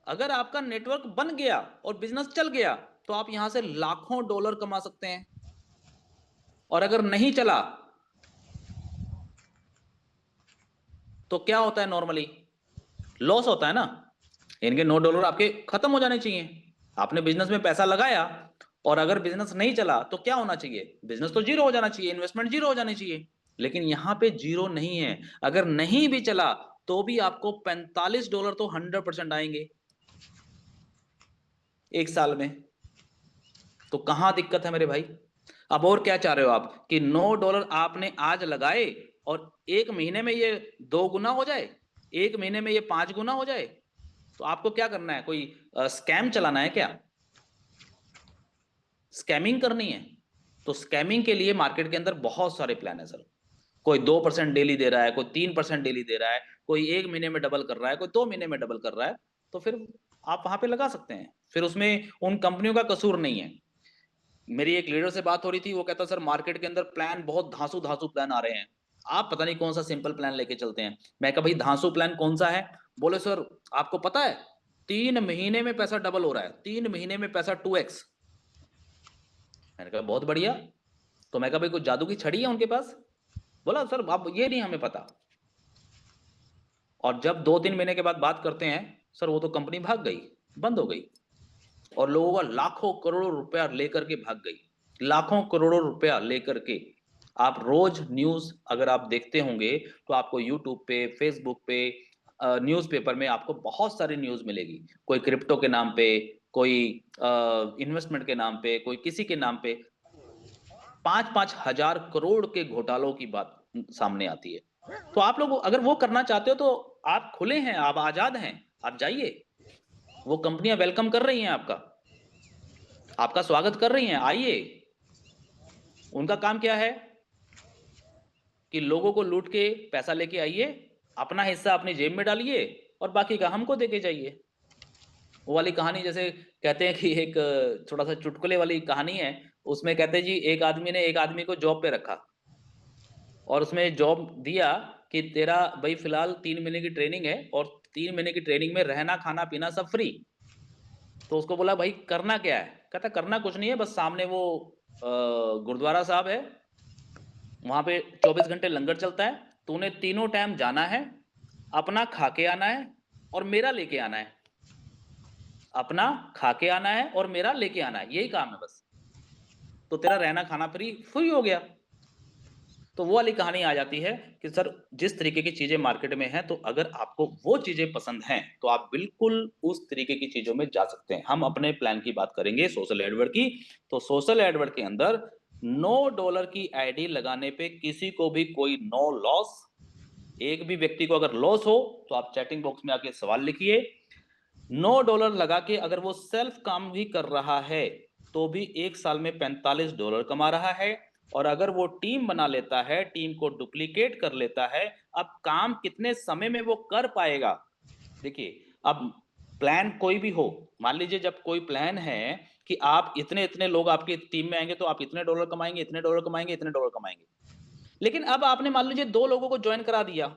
अगर आपका नेटवर्क बन गया और बिजनेस चल गया, तो आप यहां से लाखों डॉलर कमा सकते हैं। और अगर नहीं चला तो क्या होता है, नॉर्मली लॉस होता है ना। इनके $9 आपके खत्म हो जाने चाहिए। आपने बिजनेस में पैसा लगाया और अगर बिजनेस नहीं चला तो क्या होना चाहिए, बिजनेस तो जीरो हो जाना चाहिए, इन्वेस्टमेंट जीरो हो जानी चाहिए। लेकिन यहां पे जीरो नहीं है। अगर नहीं भी चला तो भी आपको $45 तो 100% आएंगे एक साल में। तो कहां दिक्कत है मेरे भाई। अब और क्या चाह रहे हो आप कि $9 आपने आज लगाए और एक महीने में ये 2 गुना हो जाए, एक महीने में ये 5 गुना हो जाए। तो आपको क्या करना है, कोई स्कैम चलाना है क्या, स्कैमिंग करनी है। तो स्कैमिंग के लिए मार्केट के अंदर बहुत सारे प्लान है सर। कोई 2% डेली दे रहा है, कोई 3% डेली दे रहा है, कोई एक महीने में डबल कर रहा है, कोई 2 महीने में डबल कर रहा है। तो फिर आप वहां पे लगा सकते हैं, फिर उसमें उन कंपनियों का कसूर नहीं है। मेरी एक लीडर से बात हो रही थी, वो कहता सर मार्केट के अंदर प्लान बहुत धांसू धांसू प्लान आ रहे हैं, आप पता नहीं कौन सा सिंपल प्लान लेके चलते हैं। मैं कहा भाई धांसू प्लान कौन सा है। बोले सर आपको पता है 3 महीने में पैसा डबल हो रहा है, 3 महीने में पैसा 2x। मैंने कहा बहुत बढ़िया। तो मैं कहा भाई कुछ जादू की छड़ी है उनके पास। बोला सर अब ये नहीं हमें पता। और जब 2-3 महीने के बाद बात करते हैं, सर वो तो कंपनी भाग गई, बंद हो गई, और लोगों का लाखों करोड़ों रुपया लेकर के भाग गई, लाखों करोड़ों रुपया लेकर के। आप रोज न्यूज अगर आप देखते होंगे तो आपको यूट्यूब पे, फेसबुक पे, न्यूज़पेपर में आपको बहुत सारी न्यूज मिलेगी। कोई क्रिप्टो के नाम पे, कोई इन्वेस्टमेंट के नाम पे, कोई किसी के नाम पे 5-5 हजार करोड़ के घोटालों की बात सामने आती है। तो आप लोग अगर वो करना चाहते हो तो आप खुले हैं, आप आजाद हैं, आप जाइए। वो कंपनियां वेलकम कर रही हैं आपका, आपका स्वागत कर रही हैं, आइए। उनका काम क्या है कि लोगों को लूट के पैसा लेके आइए, अपना हिस्सा अपनी जेब में डालिए और बाकी का हमको देके जाइए। वो वाली कहानी जैसे कहते हैं कि एक थोड़ा सा चुटकुले वाली कहानी है। उसमें कहते हैं जी एक आदमी ने एक आदमी को जॉब पे रखा और उसमें जॉब दिया कि तेरा भाई फिलहाल 3 महीने की ट्रेनिंग है और 3 महीने की ट्रेनिंग में रहना खाना पीना सब फ्री। तो उसको बोला भाई करना क्या है, कहता करना कुछ नहीं है, बस सामने वो गुरुद्वारा साहब है, वहां पे 24 घंटे लंगर चलता है, तूने तीनों टाइम जाना है, अपना खा के आना है और मेरा लेके आना है, अपना खा के आना है और मेरा लेके आना है, यही काम है बस। तो तेरा रहना खाना फ्री फ्री हो गया। तो वो वाली कहानी आ जाती है कि सर जिस तरीके की चीजें मार्केट में हैं, तो अगर आपको वो चीजें पसंद हैं तो आप बिल्कुल उस तरीके की चीजों में जा सकते हैं। हम अपने प्लान की बात करेंगे सोशल एडवर्ड की। तो सोशल एडवर्ड के अंदर $9 की आईडी लगाने पे किसी को भी कोई नो लॉस। एक भी व्यक्ति को अगर लॉस हो तो आप चैटिंग बॉक्स में आके सवाल लिखिए। $9 लगा के अगर वो सेल्फ काम भी कर रहा है तो भी एक साल में $45 कमा रहा है। और अगर वो टीम बना लेता है, टीम को डुप्लीकेट कर लेता है, अब काम कितने समय में वो कर पाएगा। देखिए अब प्लान कोई भी हो, मान लीजिए जब कोई प्लान है कि आप इतने इतने लोग आपकी टीम में आएंगे तो आप इतने डॉलर कमाएंगे, इतने डॉलर कमाएंगे, इतने डॉलर कमाएंगे। लेकिन अब आपने मान लीजिए 2 लोगों को ज्वाइन करा दिया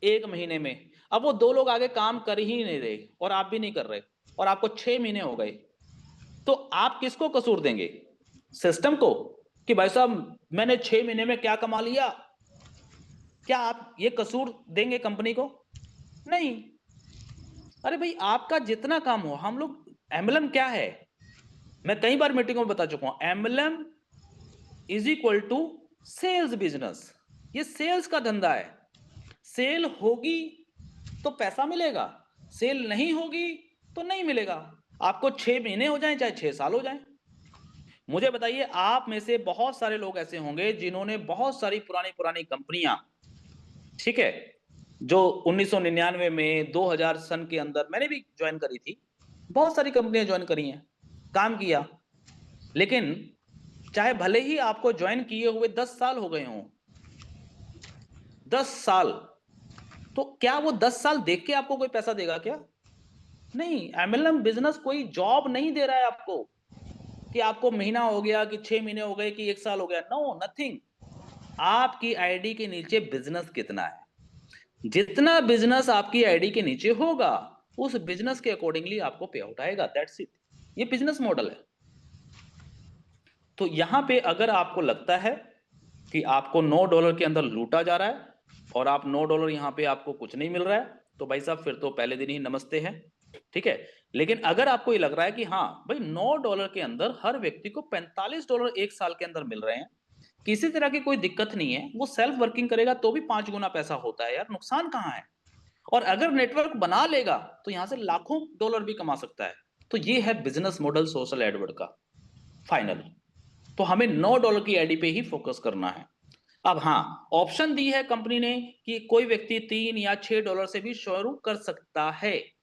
एक महीने में, अब वो 2 लोग आगे काम कर ही नहीं रहे और आप भी नहीं कर रहे और आपको 6 महीने हो गए, तो आप किसको कसूर देंगे, सिस्टम को कि भाई साहब मैंने 6 महीने में क्या कमा लिया। क्या आप ये कसूर देंगे कंपनी को, नहीं। अरे भाई आपका जितना काम हो, हम लोग एमएलएम क्या है, मैं कई बार मीटिंगों में बता चुका हूं, MLM is equal to sales business. ये सेल्स का धंधा है। सेल होगी तो पैसा मिलेगा, सेल नहीं होगी तो नहीं मिलेगा। आपको 6 महीने हो जाएं चाहे 6 साल हो जाएं। मुझे बताइए आप में से बहुत सारे लोग ऐसे होंगे जिन्होंने बहुत सारी पुरानी पुरानी कंपनियां, ठीक है, जो 1999 में 2000 सन के अंदर मैंने भी ज्वाइन करी थी, बहुत सारी कंपनियां ज्वाइन करी हैं, काम किया। लेकिन चाहे भले ही आपको ज्वाइन किए हुए 10 साल हो गए हों, 10 साल, तो क्या वो 10 साल देख के आपको कोई पैसा देगा क्या। नहीं, एमएलएम बिजनेस कोई जॉब नहीं दे रहा है आपको कि आपको महीना हो गया कि 6 महीने हो गए कि 1 साल हो गया। No, nothing. आपकी आईडी के नीचे बिजनेस कितना है? जितना बिजनेस आपकी आईडी के नीचे होगा, उस बिजनेस के अकॉर्डिंगली आपको पे आउट आएगा। That's it. ये बिजनेस मॉडल है। तो यहां पे अगर आपको लगता है कि आपको $9 के अंदर लूटा जा रहा है और आप $9 यहां पे आपको कुछ नहीं मिल रहा है, तो भाई साहब फिर तो पहले दिन ही नमस्ते है। ठीक है। लेकिन अगर आपको ये लग रहा है कि हाँ भाई $9 के अंदर हर व्यक्ति को $45 एक साल के अंदर मिल रहे हैं, किसी तरह की कोई दिक्कत नहीं है, वो सेल्फ वर्किंग करेगा तो भी 5 गुना पैसा होता है यार, नुकसान कहां है? और अगर नेटवर्क बना लेगा तो यहां से लाखों डॉलर भी कमा सकता है। तो ये है बिजनेस मॉडल सोशल एडवर्ड का फाइनल। तो हमें $9 की आईडी पे ही फोकस करना है। अब हाँ, ऑप्शन दी है कंपनी ने कि कोई व्यक्ति 3 या $6 से भी शुरू कर सकता है।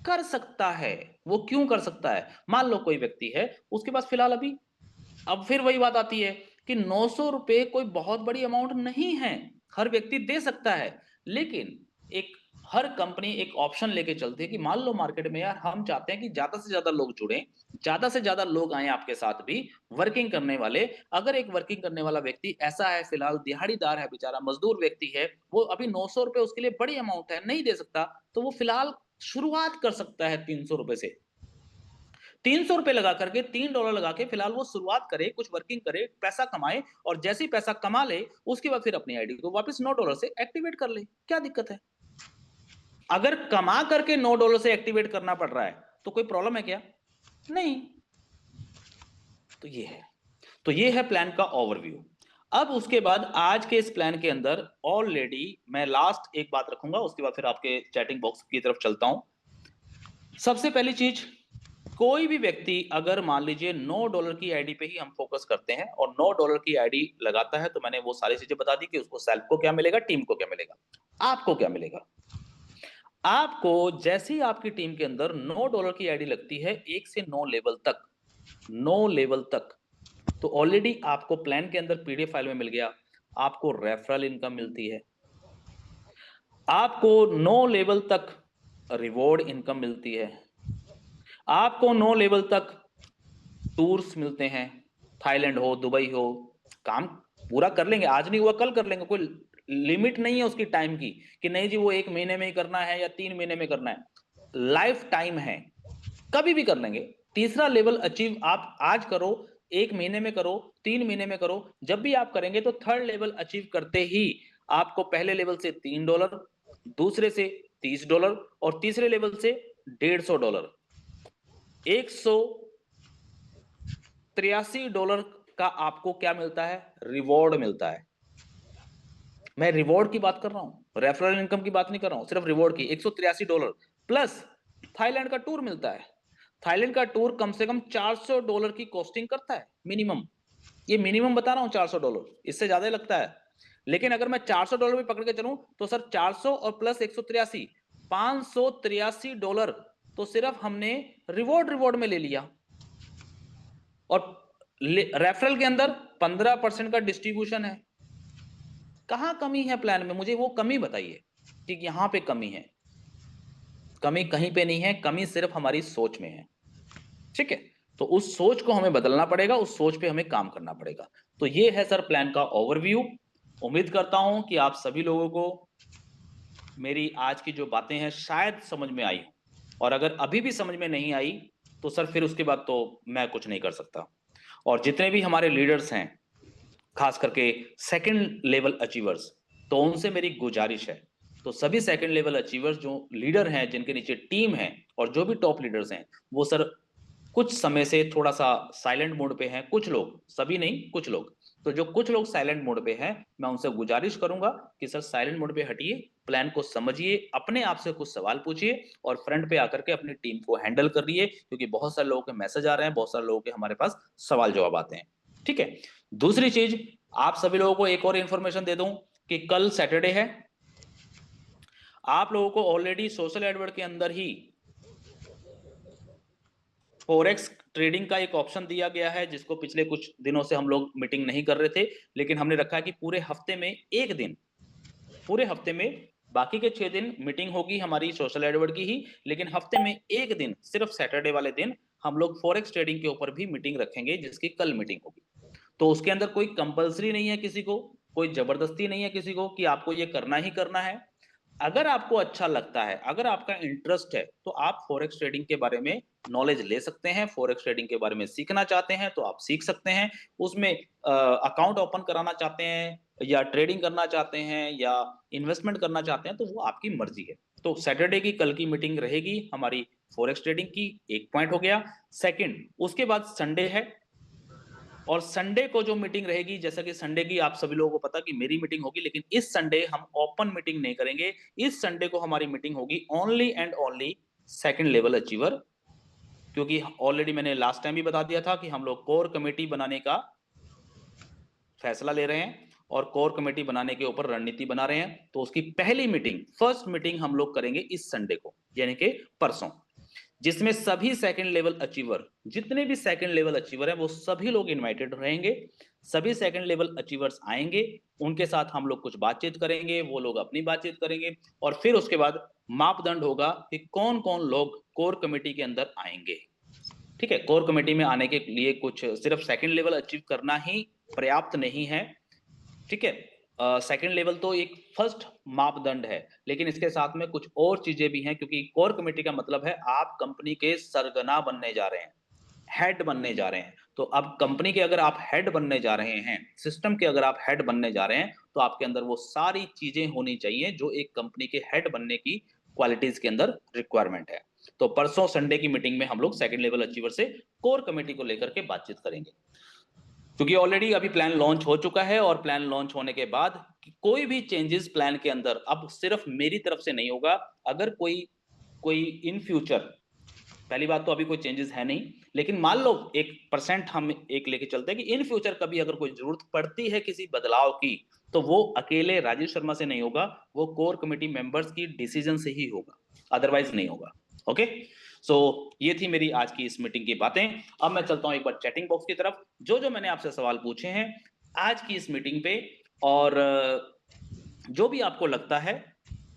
कर सकता है। वो क्यों कर सकता है? मान लो कोई व्यक्ति है, उसके पास फिलहाल अभी, अब फिर वही बात आती है कि ₹900 कोई बहुत बड़ी अमाउंट नहीं है, हर व्यक्ति दे सकता है। लेकिन एक हर कंपनी एक ऑप्शन लेके चलती है कि मान लो मार्केट में यार हम चाहते हैं कि ज्यादा से ज्यादा लोग जुड़ें, ज्यादा से ज्यादा लोग आए आपके साथ भी वर्किंग करने वाले। अगर एक वर्किंग करने वाला व्यक्ति ऐसा है, फिलहाल दिहाड़ीदार है, बेचारा मजदूर व्यक्ति है, वो अभी ₹900 उसके लिए बड़ी अमाउंट है, नहीं दे सकता, तो वो फिलहाल शुरुआत कर सकता है ₹300 से। ₹300 लगा करके, $3 लगा के फिलहाल वो शुरुआत करे, कुछ वर्किंग करे, पैसा कमाए, और जैसे ही पैसा कमा ले, उसके बाद फिर अपनी आईडी को वापस $9 से एक्टिवेट कर ले। क्या दिक्कत है? अगर कमा करके $9 से एक्टिवेट करना पड़ रहा है, तो कोई प्रॉब्लम है क्या? नहीं। तो ये है। तो ये है प्लान का ओवरव्यू। अब उसके बाद आज के इस प्लान के अंदर ऑलरेडी मैं लास्ट एक बात रखूंगा, उसके बाद फिर आपके चैटिंग बॉक्स की तरफ चलता हूं। सबसे पहली चीज, कोई भी व्यक्ति अगर मान लीजिए $9 की आईडी पे ही हम फोकस करते हैं और $9 की आईडी लगाता है, तो मैंने वो सारी चीजें बता दी कि उसको सेल्फ को क्या मिलेगा, टीम को क्या मिलेगा, आपको क्या मिलेगा। आपको जैसे ही आपकी टीम के अंदर $9 की आईडी लगती है, 1 से 9 लेवल तक, 9 लेवल तक, तो ऑलरेडी आपको प्लान के अंदर पीडीएफ फाइल में मिल गया, आपको रेफरल इनकम मिलती है, आपको 9 लेवल तक रिवॉर्ड इनकम मिलती है, आपको 9 लेवल तक टूर्स मिलते हैं, थाईलैंड हो, दुबई हो। काम पूरा कर लेंगे, आज नहीं हुआ कल कर लेंगे, कोई लिमिट नहीं है उसकी टाइम की कि नहीं जी वो 1 महीने में ही करना है या 3 महीने में करना है, लाइफ टाइम है, कभी भी कर लेंगे। तीसरा लेवल अचीव आप आज करो, 1 महीने में करो, 3 महीने में करो, जब भी आप करेंगे तो थर्ड लेवल अचीव करते ही आपको पहले लेवल से $3, दूसरे से $30 और तीसरे लेवल से $150, $183 का आपको क्या मिलता है, रिवॉर्ड मिलता है। मैं रिवॉर्ड की बात कर रहा हूं, रेफरल इनकम की बात नहीं कर रहा हूं, सिर्फ रिवॉर्ड की। $183 प्लस थाईलैंड का टूर मिलता है। थाईलैंड का टूर कम से कम $400 की कॉस्टिंग करता है मिनिमम। ये मिनिमम बता रहा हूं, $400, इससे ज्यादा लगता है। लेकिन अगर मैं $400 भी पकड़ के चलूं तो सर 400 और प्लस 183, $583 तो सिर्फ हमने रिवॉर्ड में ले लिया। और रेफरल के अंदर 15% का डिस्ट्रीब्यूशन है। कहां कमी है प्लान में, मुझे वो कमी बताइए कि यहां पे कमी है। कमी कहीं पे नहीं है, कमी सिर्फ हमारी सोच में है। ठीक है। तो उस सोच को हमें बदलना पड़ेगा, उस सोच पे हमें काम करना पड़ेगा। तो ये है सर प्लान का ओवरव्यू। उम्मीद करता हूं कि आप सभी लोगों को मेरी आज की जो बातें हैं शायद समझ में आई, और अगर अभी भी समझ में नहीं आई तो सर फिर उसके बाद तो मैं कुछ नहीं कर सकता। और जितने भी हमारे लीडर्स हैं, खास करके सेकंड लेवल अचीवर्स, तो उनसे मेरी गुजारिश है, तो सभी सेकंड लेवल अचीवर्स जो लीडर हैं, जिनके नीचे टीम है, और जो भी टॉप लीडर्स हैं, वो सर कुछ समय से थोड़ा सा साइलेंट मोड पे हैं। कुछ लोग, सभी नहीं, कुछ लोग, तो जो कुछ लोग साइलेंट मोड पे हैं, मैं उनसे गुजारिश करूंगा कि सर साइलेंट मोड पे हटिए, प्लान को समझिए, अपने आप से कुछ सवाल पूछिए और फ्रंट पे आकर के अपनी टीम को हैंडल करिए, क्योंकि बहुत सारे लोगों के मैसेज आ रहे हैं, बहुत सारे लोगों के हमारे पास सवाल जवाब आते हैं। ठीक है। दूसरी चीज, आप सभी लोगों को एक और इंफॉर्मेशन दे दूं कि कल सैटरडे है। आप लोगों को ऑलरेडी सोशल एडवर्ड के अंदर ही फॉरेक्स ट्रेडिंग का एक ऑप्शन दिया गया है, जिसको पिछले कुछ दिनों से हम लोग मीटिंग नहीं कर रहे थे, लेकिन हमने रखा है कि पूरे हफ्ते में एक दिन, पूरे हफ्ते में बाकी के 6 दिन मीटिंग होगी हमारी सोशल एडवर्ड की ही, लेकिन हफ्ते में एक दिन सिर्फ सैटरडे वाले दिन हम लोग फॉरेक्स ट्रेडिंग के ऊपर भी मीटिंग रखेंगे, जिसकी कल मीटिंग होगी। तो उसके अंदर कोई कंपलसरी नहीं है किसी को, कोई जबरदस्ती नहीं है किसी को कि आपको ये करना ही करना है। अगर आपको अच्छा लगता है, अगर आपका इंटरेस्ट है, तो आप फॉरेक्स ट्रेडिंग के बारे में नॉलेज ले सकते हैं। फॉरेक्स ट्रेडिंग के बारे में सीखना चाहते हैं तो आप सीख सकते हैं। उसमें अकाउंट ओपन कराना चाहते हैं या ट्रेडिंग करना चाहते हैं या इन्वेस्टमेंट करना चाहते हैं, तो वो आपकी मर्जी है। तो सैटरडे की कल की मीटिंग रहेगी हमारी फॉरेक्स ट्रेडिंग की, एक पॉइंट हो गया। सेकंड, उसके बाद संडे है, और संडे को जो मीटिंग रहेगी, जैसा कि संडे की आप सभी लोगों को पता कि मेरी मीटिंग होगी, लेकिन इस संडे हम ओपन मीटिंग नहीं करेंगे। इस संडे को हमारी मीटिंग होगी only and only second level achiever, क्योंकि ऑलरेडी मैंने लास्ट टाइम भी बता दिया था कि हम लोग कोर कमेटी बनाने का फैसला ले रहे हैं और कोर कमेटी बनाने के ऊपर रणनीति बना रहे हैं। तो उसकी पहली मीटिंग, फर्स्ट मीटिंग हम लोग करेंगे इस संडे को, यानी कि परसों, जिसमें सभी सेकंड लेवल अचीवर, जितने भी सेकंड लेवल अचीवर हैं वो सभी लोग इनवाइटेड रहेंगे। सभी सेकंड लेवल अचीवर्स आएंगे, उनके साथ हम लोग कुछ बातचीत करेंगे, वो लोग अपनी बातचीत करेंगे, और फिर उसके बाद मापदंड होगा कि कौन कौन लोग कोर कमेटी के अंदर आएंगे। ठीक है, कोर कमेटी में आने के लिए कुछ सिर्फ सेकंड लेवल अचीव करना ही पर्याप्त नहीं है। ठीक है, सेकंड लेवल तो एक फर्स्ट मापदंड है, लेकिन इसके साथ में कुछ और चीजें भी हैं, क्योंकि कोर कमेटी का मतलब है आप कंपनी के सरगना बनने जा रहे हैं, हेड बनने जा रहे हैं। तो अब कंपनी के अगर आप हेड बनने जा रहे हैं, सिस्टम के अगर आप हेड बनने जा रहे हैं, तो आपके अंदर वो सारी चीजें होनी चाहिए जो एक कंपनी के हेड बनने की क्वालिटीज के अंदर रिक्वायरमेंट है। तो परसों संडे की मीटिंग में हम लोग सेकंड लेवल अचीवर से कोर कमेटी को लेकर के बातचीत करेंगे, क्योंकि ऑलरेडी अभी प्लान लॉन्च हो चुका है, और प्लान लॉन्च होने के बाद कोई भी चेंजेस प्लान के अंदर अब सिर्फ मेरी तरफ से नहीं होगा। अगर कोई कोई इन फ्यूचर, पहली बात तो अभी कोई चेंजेस है नहीं, लेकिन मान लो 1% हम एक लेके चलते हैं कि इन फ्यूचर कभी अगर कोई जरूरत पड़ती है किसी बदलाव की, तो वो अकेले राजीव शर्मा से नहीं होगा, वो कोर कमेटी मेंबर्स की डिसीजन से ही होगा, अदरवाइज नहीं होगा। ओके, सो ये थी मेरी आज की इस मीटिंग की बातें। अब मैं चलता हूं एक बार चैटिंग बॉक्स की तरफ, जो जो मैंने आपसे सवाल पूछे हैं आज की इस मीटिंग पे, और जो भी आपको लगता है,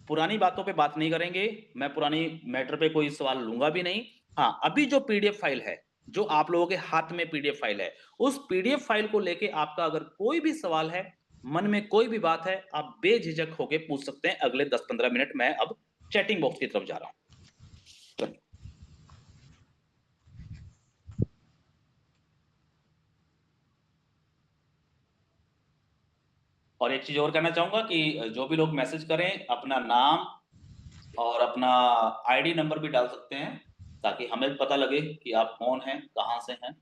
पुरानी बातों पे बात नहीं करेंगे, मैं पुरानी मैटर पे कोई सवाल लूंगा भी नहीं। हाँ, अभी जो पीडीएफ फाइल है, जो आप लोगों के हाथ में पीडीएफ फाइल है, उस पीडीएफ फाइल को लेके आपका अगर कोई भी सवाल है, मन में कोई भी बात है, आप बेझिझक होके पूछ सकते हैं। अगले 10-15 मिनट मैं अब चैटिंग बॉक्स की तरफ जा रहा हूं। और एक चीज और कहना चाहूंगा कि जो भी लोग मैसेज करें, अपना नाम और अपना आईडी नंबर भी डाल सकते हैं, ताकि हमें पता लगे कि आप कौन हैं, कहां से हैं।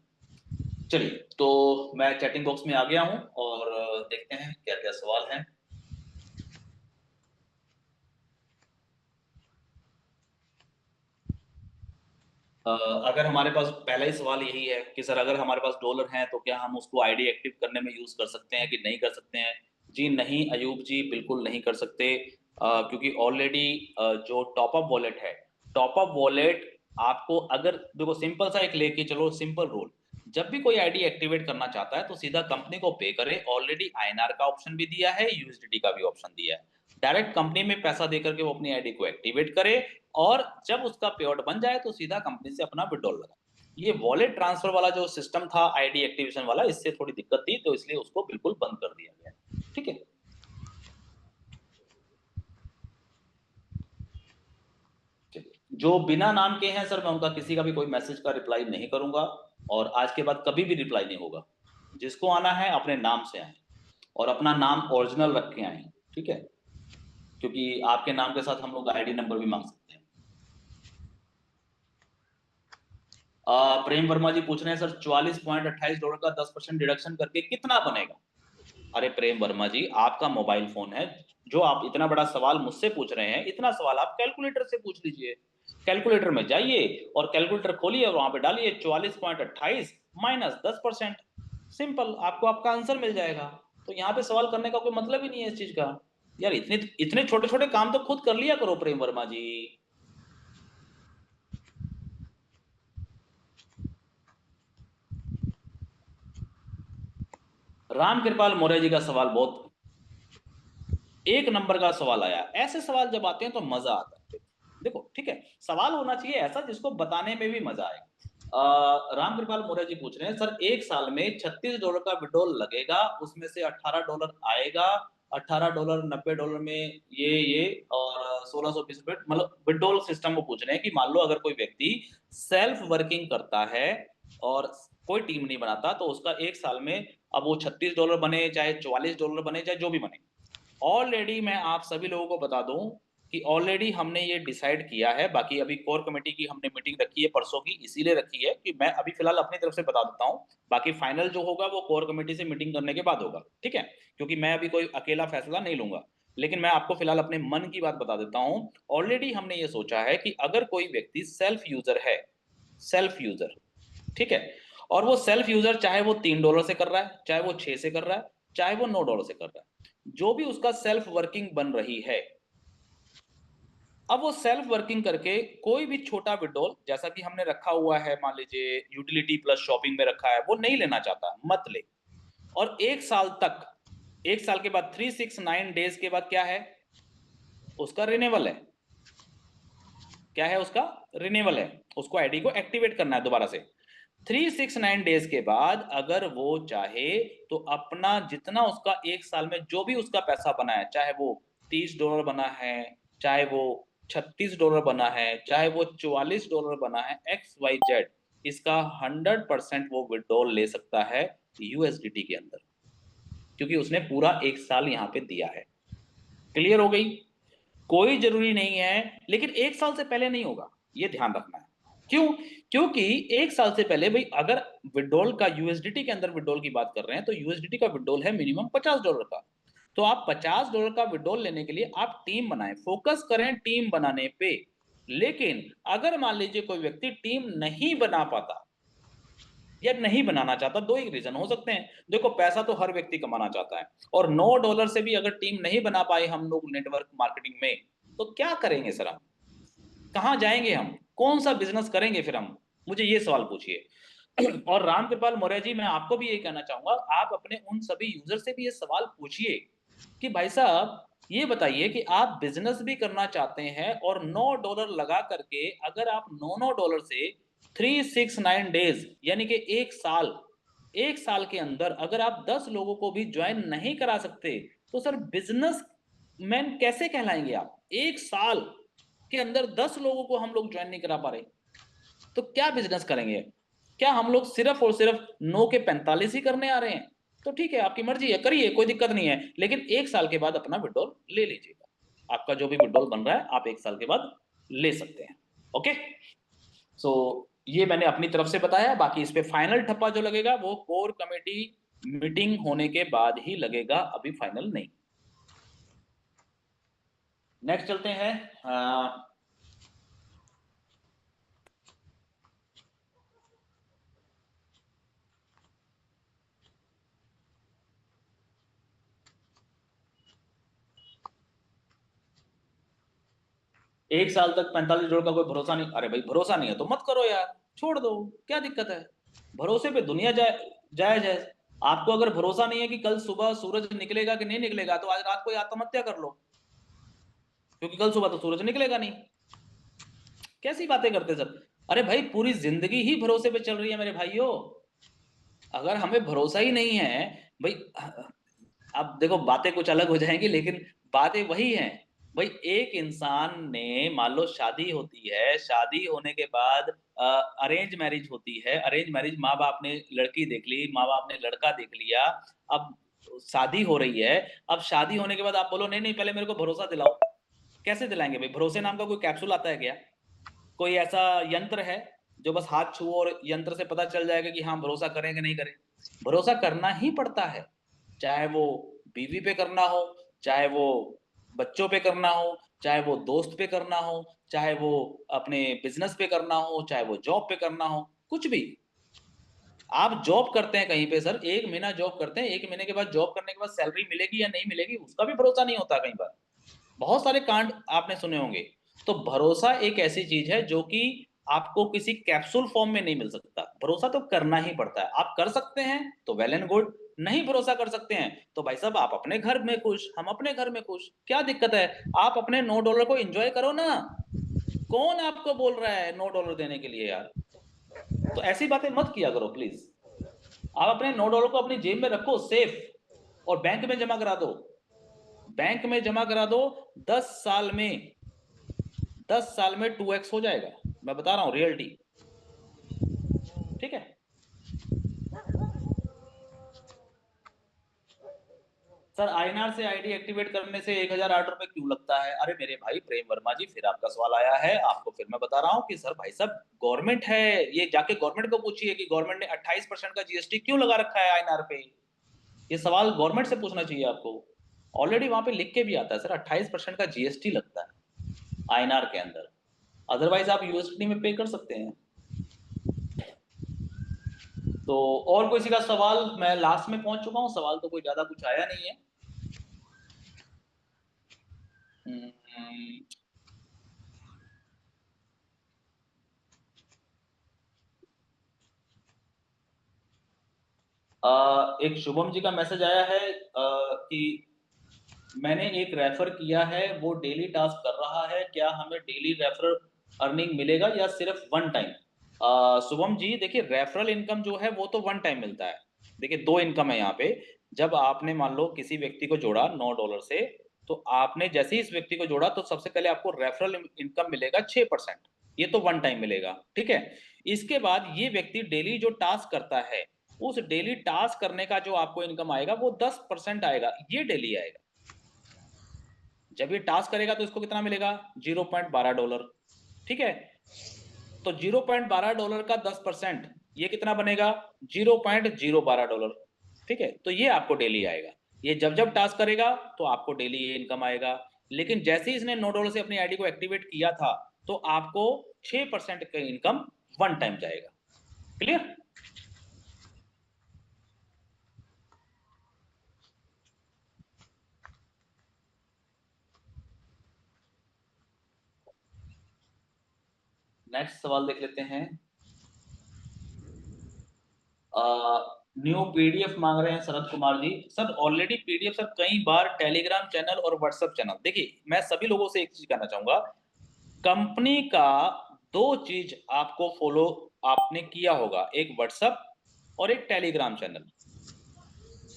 चलिए, तो मैं चैटिंग बॉक्स में आ गया हूं, और देखते हैं क्या क्या सवाल हैं। अगर हमारे पास पहला ही सवाल यही है कि सर अगर हमारे पास डॉलर हैं तो क्या हम उसको आईडी एक्टिव करने में यूज कर सकते हैं कि नहीं कर सकते हैं? जी नहीं अयूब जी, बिल्कुल नहीं कर सकते, क्योंकि ऑलरेडी जो टॉपअप वॉलेट है, टॉपअप वॉलेट आपको, अगर देखो सिंपल सा एक लेके चलो सिंपल रूल, जब भी कोई आईडी एक्टिवेट करना चाहता है तो सीधा कंपनी को पे करे। ऑलरेडी आईएनआर का ऑप्शन भी दिया है, यूएसडीटी का भी ऑप्शन दिया है, डायरेक्ट कंपनी में पैसा देकर के वो अपनी आईडी को एक्टिवेट करे, और जब उसका पेआउट बन जाए तो सीधा कंपनी से अपना विड्रॉल लगा। ये वॉलेट ट्रांसफर वाला जो सिस्टम था आईडी एक्टिवेशन वाला, इससे थोड़ी दिक्कत थी, तो इसलिए उसको बिल्कुल बंद कर दिया गया। ठीक है, जो बिना नाम के हैं सर, मैं उनका किसी का भी कोई मैसेज का रिप्लाई नहीं करूंगा, और आज के बाद कभी भी रिप्लाई नहीं होगा। जिसको आना है अपने नाम से आए, और अपना नाम ओरिजिनल रख के आए। ठीक है, क्योंकि आपके नाम के साथ हम लोग आईडी नंबर भी मांग सकते हैं। प्रेम वर्मा जी पूछ रहे हैं सर, $44.28 का 10% डिडक्शन करके कितना बनेगा? अरे प्रेम वर्मा जी, आपका मोबाइल फोन है, जो आप इतना बड़ा सवाल मुझसे पूछ रहे हैं, इतना सवाल आप कैलकुलेटर से पूछ लीजिए। कैलकुलेटर में जाइए और कैलकुलेटर खोलिए और वहां पे डालिए 44.28 माइनस 10%, सिंपल, आपको आपका आंसर मिल जाएगा। तो यहाँ पे सवाल करने का कोई मतलब ही नहीं है इस चीज का। यार इतने इतने छोटे छोटे काम तो खुद कर लिया करो प्रेम वर्मा जी। राम कृपाल मौर्य जी का सवाल बहुत एक नंबर का सवाल आया। ऐसे सवाल जब आते हैं तो मजा आता है। देखो ठीक है, सवाल होना चाहिए ऐसा जिसको बताने में भी मजा आए। रामकृपाल मौर्य जी पूछ रहे हैं, सर एक साल में $36 का विड्रॉल लगेगा, उसमें से $18 आएगा, $18 $90 में ये और 1620 मतलब विड्रॉल सिस्टम को पूछ रहे हैं कि मान लो अगर कोई व्यक्ति सेल्फ वर्किंग करता है और कोई टीम नहीं बनाता तो उसका एक साल में, अब वो $36 बने चाहे $44 बने चाहे जो भी बने, ऑलरेडी मैं आप सभी लोगों को बता दूं कि ऑलरेडी हमने ये डिसाइड किया है। बाकी अभी कोर कमेटी की हमने मीटिंग रखी है परसों की, इसीलिए रखी है कि मैं अभी फिलहाल अपनी तरफ से बता देता हूं। बाकी फाइनल जो होगा वो कोर कमेटी से मीटिंग करने के बाद होगा, ठीक है, क्योंकि मैं अभी कोई अकेला फैसला नहीं लूंगा। लेकिन मैं आपको फिलहाल अपने मन की बात बता देता हूं। ऑलरेडी हमने ये सोचा है कि अगर कोई व्यक्ति सेल्फ यूजर है, सेल्फ यूजर, ठीक है, और वो सेल्फ यूजर चाहे वो $3 से कर रहा है, चाहे वो 6 से कर रहा है, चाहे वो $9 से कर रहा है, जो भी उसका सेल्फ वर्किंग बन रही है, अब वो सेल्फ वर्किंग करके कोई भी छोटा विड्रॉल जैसा कि हमने रखा हुआ है, मान लीजिए यूटिलिटी प्लस शॉपिंग में रखा है, वो नहीं लेना चाहता, मत ले। और एक साल तक, एक साल के बाद 369 डेज के बाद क्या है, उसका रिन्यूअल है। क्या है उसका? रिन्यूअल है। उसको आईडी को एक्टिवेट करना है दोबारा से। 369 डेज के बाद अगर वो चाहे तो अपना जितना उसका एक साल में जो भी उसका पैसा बना है, चाहे वो $30 बना है, चाहे वो $36 बना है, चाहे वो $44 बना है, XYZ, इसका 100% वो विड्रॉल ले सकता है यूएसडीटी के अंदर, क्योंकि उसने पूरा एक साल यहां पे दिया है। क्लियर हो गई? कोई जरूरी नहीं है, लेकिन एक साल से पहले नहीं होगा, ये ध्यान रखना है। क्यों? क्योंकि एक साल से पहले भाई अगर विड्रॉल का यूएसडीटी के अंदर विड्रॉल की बात कर रहे हैं तो यूएसडीटी का विड्रॉल है मिनिमम $50 का। तो आप $50 का विड्रॉल लेने के लिए आप टीम बनाएं, फोकस करें टीम बनाने पे। लेकिन अगर मान लीजिए कोई व्यक्ति टीम नहीं बना पाता या नहीं बनाना चाहता, दो ही रीजन हो सकते हैं। देखो पैसा तो हर व्यक्ति कमाना चाहता है, और $9 से भी अगर टीम नहीं बना पाए हम लोग नेटवर्क मार्केटिंग में, तो क्या करेंगे सर हम? कहां जाएंगे हम? कौन सा बिजनेस करेंगे फिर हम? मुझे ये सवाल पूछिए। और रामकृपाल मौर्य जी, मैं आपको भी ये कहना चाहूंगा, आप अपने उन सभी यूजर से भी ये सवाल पूछिए कि भाई साहब ये बताइए कि आप बिजनेस भी करना चाहते हैं और $9 लगा करके अगर आप $9 से 369 डेज यानी कि एक साल के अंदर अगर आप 10 लोगों को भी ज्वाइन नहीं करा सकते, तो सर बिजनेस मैन कैसे कहलाएंगे आप? एक साल के अंदर 10 लोगों को हम लोग ज्वाइन नहीं करा पा रहे, तो क्या बिजनेस करेंगे? क्या हम लोग सिर्फ और सिर्फ 9 के 45 ही करने आ रहे हैं? तो ठीक है, आपकी मर्जी है, करिए, कोई दिक्कत नहीं है, लेकिन एक साल के बाद अपना विड्रॉल ले लीजिएगा। आपका जो भी विड्रॉल बन रहा है आप एक साल के बाद ले सकते हैं। ओके, सो ये मैंने अपनी तरफ से बताया। बाकी इस पे फाइनल ठप्पा जो लगेगा वो कोर कमेटी मीटिंग होने के बाद ही लगेगा, अभी फाइनल नहीं। नेक्स्ट चलते हैं। एक साल तक $45 का कोई भरोसा नहीं। अरे भाई भरोसा नहीं है तो मत करो यार, छोड़ दो, क्या दिक्कत है? भरोसे पे दुनिया जायज है। आपको अगर भरोसा नहीं है कि कल सुबह सूरज निकलेगा कि नहीं निकलेगा, तो आज रात को आत्महत्या कर लो, क्योंकि कल सुबह तो सूरज निकलेगा नहीं। कैसी बातें करते सर? अरे भाई पूरी जिंदगी ही भरोसे पे चल रही है मेरे भाइयों। अगर हमें भरोसा ही नहीं है भाई, अब देखो बातें कुछ अलग हो जाएंगी लेकिन बातें वही हैं। भाई एक इंसान ने, मान लो शादी होती है, शादी होने के बाद अरेंज मैरिज होती है, अरेंज मैरिज माँ बाप ने लड़की देख ली, माँ बाप ने लड़का देख लिया, अब शादी हो रही है। अब शादी होने के बाद आप बोलो नहीं नहीं पहले मेरे को भरोसा दिलाओ, कैसे दिलाएंगे भाई? भरोसे नाम का कोई कैप्सूल आता है क्या? कोई ऐसा यंत्र है जो बस हाथ छुओ और यंत्र से पता चल जाएगा कि हाँ भरोसा करें कि नहीं करें? भरोसा करना ही पड़ता है, चाहे वो बीवी पे करना हो, चाहे वो बच्चों पे करना हो, चाहे वो दोस्त पे करना हो, चाहे वो अपने बिजनेस पे करना हो, चाहे वो जॉब पे करना हो, कुछ भी। आप जॉब करते हैं कहीं पे सर, 1 महीना जॉब करते हैं, 1 महीने के बाद जॉब करने के बाद सैलरी मिलेगी या नहीं मिलेगी उसका भी भरोसा नहीं होता कई बार। बहुत सारे कांड आपने सुने होंगे। तो भरोसा एक ऐसी चीज है जो कि आपको किसी कैप्सूल फॉर्म में नहीं मिल सकता, भरोसा तो करना ही पड़ता है। आप कर सकते हैं तो वेल एंड गुड, नहीं भरोसा कर सकते हैं तो भाई साहब आप अपने घर में खुश, हम अपने घर में खुश, क्या दिक्कत है? आप अपने $9 को एंजॉय करो ना। कौन आपको बोल रहा है $9 देने के लिए यार? तो ऐसी बातें मत किया करो प्लीज। आप अपने $9 को अपनी जेब में रखो सेफ, और बैंक में जमा करा दो। बैंक में जमा करा दो, 10 साल में 10 साल में 2x हो जाएगा। मैं बता रहा हूं रियलिटी, ठीक है? सर आईएनआर से आईडी एक्टिवेट करने से 1008 रुपए क्यों लगता है? अरे मेरे भाई प्रेम वर्मा जी, फिर आपका सवाल आया है। आपको फिर मैं बता रहा हूँ कि सर भाई साहब गवर्नमेंट है, ये जाके गवर्नमेंट को पूछिए कि गवर्नमेंट ने 28% का जीएसटी क्यों लगा रखा है आईएनआर पे। ये सवाल गवर्नमेंट से पूछना चाहिए आपको। ऑलरेडी वहां पे लिख के भी आता है सर 28% का जीएसटी लगता है आईएनआर के अंदर, अदरवाइज आप यूएसडी में पे कर सकते हैं। तो और किसी का सवाल? मैं लास्ट में पहुंच चुका हूं, सवाल तो कोई ज्यादा कुछ आया नहीं है। हम्म, एक शुभम जी का मैसेज आया है कि मैंने एक रेफर किया है, वो डेली टास्क कर रहा है, क्या हमें डेली रेफर अर्निंग मिलेगा या सिर्फ वन टाइम? शुभम जी देखिए, रेफरल इनकम जो है वो तो वन टाइम मिलता है। देखिए दो इनकम है यहाँ पे। जब आपने मान लो किसी व्यक्ति को जोड़ा $9 से, तो आपने जैसे ही इस व्यक्ति को जोड़ा तो सबसे पहले आपको रेफरल इनकम मिलेगा 6%। ये तो वन टाइम मिलेगा, ठीक है? इसके बाद ये व्यक्ति डेली जो टास्क करता है, उस डेली टास्क करने का जो आपको इनकम आएगा वो 10% आएगा, ये डेली आएगा। जब ये टास्क करेगा तो इसको कितना मिलेगा? $0.12, ठीक है? तो $0.12 का 10%, ये कितना बनेगा? $0.012, ठीक है? तो ये आपको डेली आएगा। ये जब जब टास्क करेगा तो आपको डेली ये इनकम आएगा। लेकिन जैसे ही इसने $9 से अपनी आईडी को एक्टिवेट किया था, तो आपको 6% का इनकम वन टाइम जाएगा। क्लियर? नेक्स्ट सवाल देख लेते हैं। न्यू पीडीएफ मांग रहे हैं Sharad Kumar ji. Sir already PDF sir कई बार टेलीग्राम चैनल और व्हाट्सएप चैनल, देखिए मैं सभी लोगों से एक चीज कहना चाहूंगा, कंपनी का दो चीज आपको फॉलो आपने किया होगा, एक व्हाट्सएप और एक टेलीग्राम चैनल,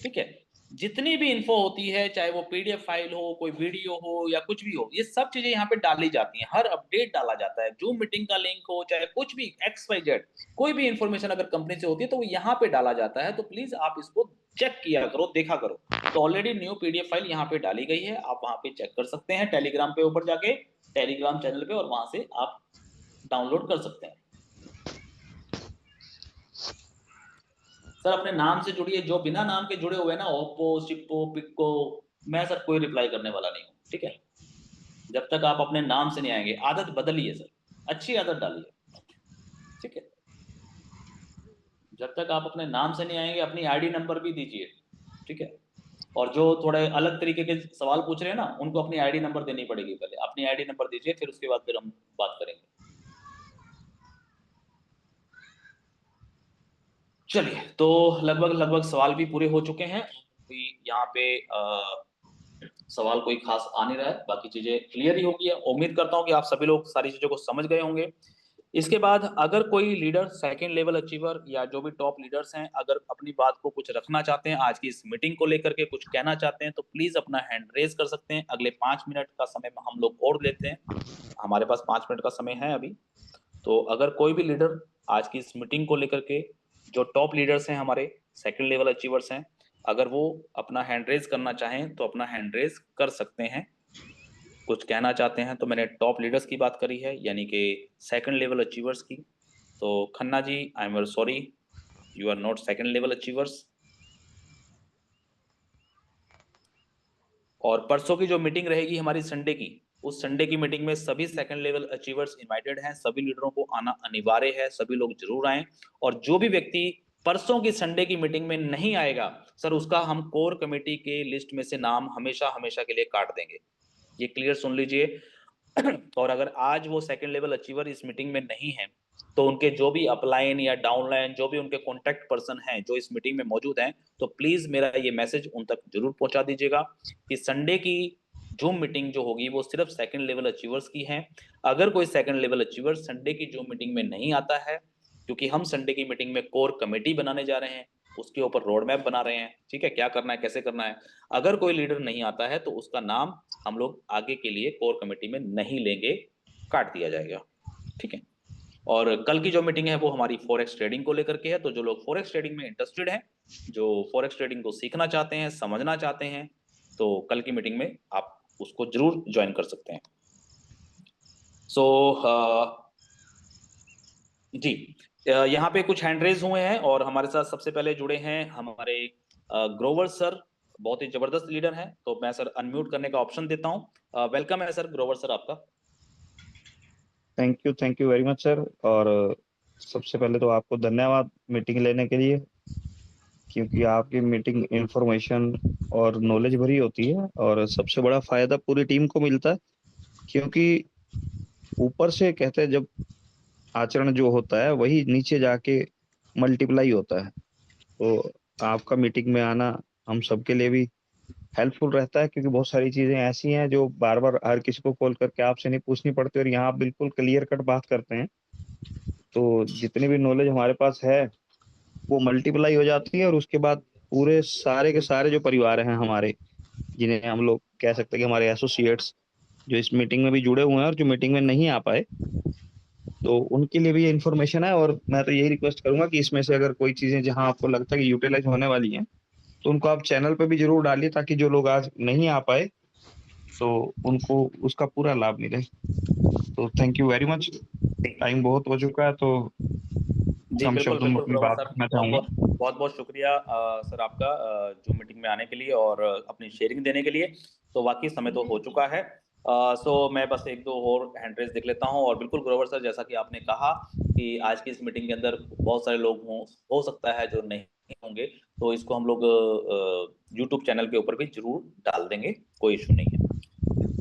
ठीक है? जितनी भी इंफो होती है, चाहे वो पीडीएफ फाइल हो, कोई वीडियो हो या कुछ भी हो, ये सब चीजें यहाँ पे डाली जाती हैं, हर अपडेट डाला जाता है, जूम मीटिंग का लिंक हो, चाहे कुछ भी एक्स वाई जेड, कोई भी इंफॉर्मेशन अगर कंपनी से होती है तो वो यहाँ पे डाला जाता है। तो प्लीज आप इसको चेक किया करो, देखा करो। तो ऑलरेडी न्यू पीडीएफ फाइल यहाँ पे डाली गई है, आप वहां पे चेक कर सकते हैं, टेलीग्राम पे ऊपर जाके, टेलीग्राम चैनल पे, और वहां से आप डाउनलोड कर सकते हैं। सर अपने नाम से जुड़िए, जो बिना नाम के जुड़े हुए हैं ना, ओप्पो, शिप्पो, पिक्को, मैं सर कोई रिप्लाई करने वाला नहीं हूँ, ठीक है? जब तक आप अपने नाम से नहीं आएंगे, आदत बदलिए सर, अच्छी आदत डालिए, ठीक है? जब तक आप अपने नाम से नहीं आएंगे, अपनी आईडी नंबर भी दीजिए, ठीक है? और जो थोड़े अलग तरीके के सवाल पूछ रहे हैं ना, उनको अपनी आईडी नंबर देनी पड़ेगी, पहले अपनी आईडी नंबर दीजिए, फिर उसके बाद फिर हम बात करेंगे। चलिए, तो लगभग लगभग सवाल भी पूरे हो चुके हैं। अभी यहाँ पे सवाल कोई खास आ नहीं रहा है, बाकी चीजें क्लियर ही होगी। उम्मीद करता हूँ कि आप सभी लोग सारी चीजों को समझ गए होंगे। इसके बाद अगर कोई लीडर, सेकंड लेवल अचीवर या जो भी टॉप लीडर्स हैं, अगर अपनी बात को कुछ रखना चाहते हैं, आज की इस मीटिंग को लेकर के कुछ कहना चाहते हैं, तो प्लीज अपना हैंड रेज कर सकते हैं। अगले 5 मिनट का समय हम लोग और लेते हैं, हमारे पास 5 मिनट का समय है अभी। तो अगर कोई भी लीडर आज की इस मीटिंग को लेकर के, जो टॉप लीडर्स हैं हमारे, सेकंड लेवल अचीवर्स हैं, अगर वो अपना हैंड रेज करना चाहें तो अपना हैंड रेज कर सकते हैं, कुछ कहना चाहते हैं। तो मैंने टॉप लीडर्स की बात करी है, यानी कि सेकंड लेवल अचीवर्स की। तो Khanna ji, I am very sorry, you are not second level achievers. और परसों की जो मीटिंग रहेगी हमारी संडे की, उस संडे की मीटिंग में सभी सेकंड लेवल अचीवर्स इनवाइटेड हैं, सभी लीडरों को आना अनिवार्य है, सभी लोग जरूर आएं। और जो भी व्यक्ति परसों की संडे की मीटिंग में नहीं आएगा सर, उसका हम कोर कमेटी के लिस्ट में से नाम हमेशा हमेशा के लिए काट देंगे, ये क्लियर सुन लीजिए। और अगर आज वो सेकंड लेवल अचीवर इस मीटिंग में नहीं है, तो उनके जो भी अपलाइन या डाउनलाइन जो भी उनके कॉन्टेक्ट पर्सन हैं जो इस मीटिंग में मौजूद हैं, तो प्लीज मेरा ये मैसेज उन तक जरूर पहुंचा दीजिएगा कि संडे की जूम मीटिंग जो होगी वो सिर्फ सेकंड लेवल अचीवर्स की है। अगर कोई सेकंड लेवल अचीवर संडे की जूम मीटिंग में नहीं आता है, क्योंकि हम संडे की मीटिंग में कोर कमेटी बनाने जा रहे हैं, उसके ऊपर रोड मैप बना रहे हैं, ठीक है, क्या करना है कैसे करना है। अगर कोई लीडर नहीं आता है तो उसका नाम हम लोग आगे के लिए कोर कमेटी में नहीं लेंगे, काट दिया जाएगा, ठीक है। और कल की जो मीटिंग है वो हमारी फॉरेक्स ट्रेडिंग को लेकर के है। तो जो लोग फॉरेक्स ट्रेडिंग में इंटरेस्टेड हैं, जो फॉरेक्स ट्रेडिंग को सीखना चाहते हैं, समझना चाहते हैं, तो कल की मीटिंग में आप उसको जरूर ज्वाइन कर सकते हैं। सो जी, यहाँ पे कुछ हैंड रेज हुए हैं और हमारे साथ सबसे पहले जुड़े हैं हमारे ग्रोवर सर, बहुत ही जबरदस्त लीडर हैं। तो मैं सर अनम्यूट करने का ऑप्शन देता हूँ। वेलकम है सर, ग्रोवर सर आपका। Thank you very much sir. और सबसे पहले तो आपको धन्यवाद मीटिंग लेने के लिए, क्योंकि आपकी मीटिंग इंफॉर्मेशन और नॉलेज भरी होती है और सबसे बड़ा फायदा पूरी टीम को मिलता है, क्योंकि ऊपर से कहते हैं जब आचरण जो होता है वही नीचे जाके मल्टीप्लाई होता है। तो आपका मीटिंग में आना हम सबके लिए भी हेल्पफुल रहता है, क्योंकि बहुत सारी चीजें ऐसी हैं जो बार बार हर किसी को कॉल करके आपसे नहीं पूछनी पड़ती, और यहाँ आप बिल्कुल क्लियर कट बात करते हैं। तो जितनी भी नॉलेज हमारे पास है वो मल्टीप्लाई हो जाती है, और उसके बाद पूरे सारे के सारे जो परिवार हैं हमारे, जिन्हें हम लोग कह सकते हैं कि हमारे एसोसिएट्स, जो इस मीटिंग में भी जुड़े हुए हैं और जो मीटिंग में नहीं आ पाए, तो उनके लिए भी ये इन्फॉर्मेशन है। और मैं तो यही रिक्वेस्ट करूंगा कि इसमें से अगर कोई चीजें जहां आपको लगता है कि यूटिलाइज होने वाली हैं, तो उनको आप चैनल पे भी जरूर डालिए, ताकि जो लोग आज नहीं आ पाए तो उनको उसका पूरा लाभ मिले। तो thank you very much. Time बहुत हो चुका है, तो जी कम बिल्कुल शब्दों में बिल्कुल अपनी ग्रोवर बात सर, रखना बहुत चाहूंगा। बहुत बहुत बहुत शुक्रिया सर आपका जो मीटिंग में आने के लिए और अपनी शेयरिंग देने के लिए। तो वाकई समय तो हो चुका है। सो मैं बस एक दो और हैंड रेज देख लेता हूं। और बिल्कुल ग्रोवर सर, जैसा कि आपने कहा कि आज की इस मीटिंग के अंदर बहुत सारे लोग हो सकता है जो नहीं होंगे, तो इसको हम लोग यूट्यूब चैनल के ऊपर भी जरूर डाल देंगे, कोई इशू नहीं है।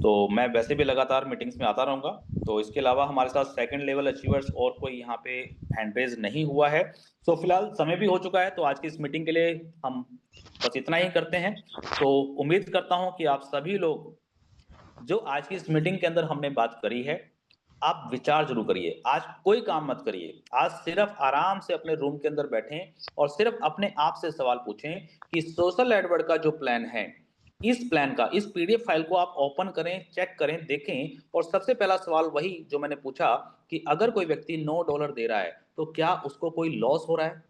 तो मैं वैसे भी लगातार मीटिंग्स में आता रहूंगा। तो इसके अलावा हमारे साथ सेकंड लेवल अचीवर्स और कोई यहाँ पे हैंड रेज नहीं हुआ है। तो फिलहाल समय भी हो चुका है, तो आज की इस मीटिंग के लिए हम बस इतना ही करते हैं। तो उम्मीद करता हूं कि आप सभी लोग जो आज की इस मीटिंग के अंदर हमने बात करी है, आप विचार जरूर करिए। आज कोई काम मत करिए, आज सिर्फ आराम से अपने रूम के अंदर बैठें और सिर्फ अपने आप से सवाल पूछें कि सोशल एडवर्ड का जो प्लान है, इस प्लान का, इस पीडीएफ फाइल को आप ओपन करें, चेक करें, देखें। और सबसे पहला सवाल वही जो मैंने पूछा कि अगर कोई व्यक्ति $9 दे रहा है तो क्या उसको कोई लॉस हो रहा है?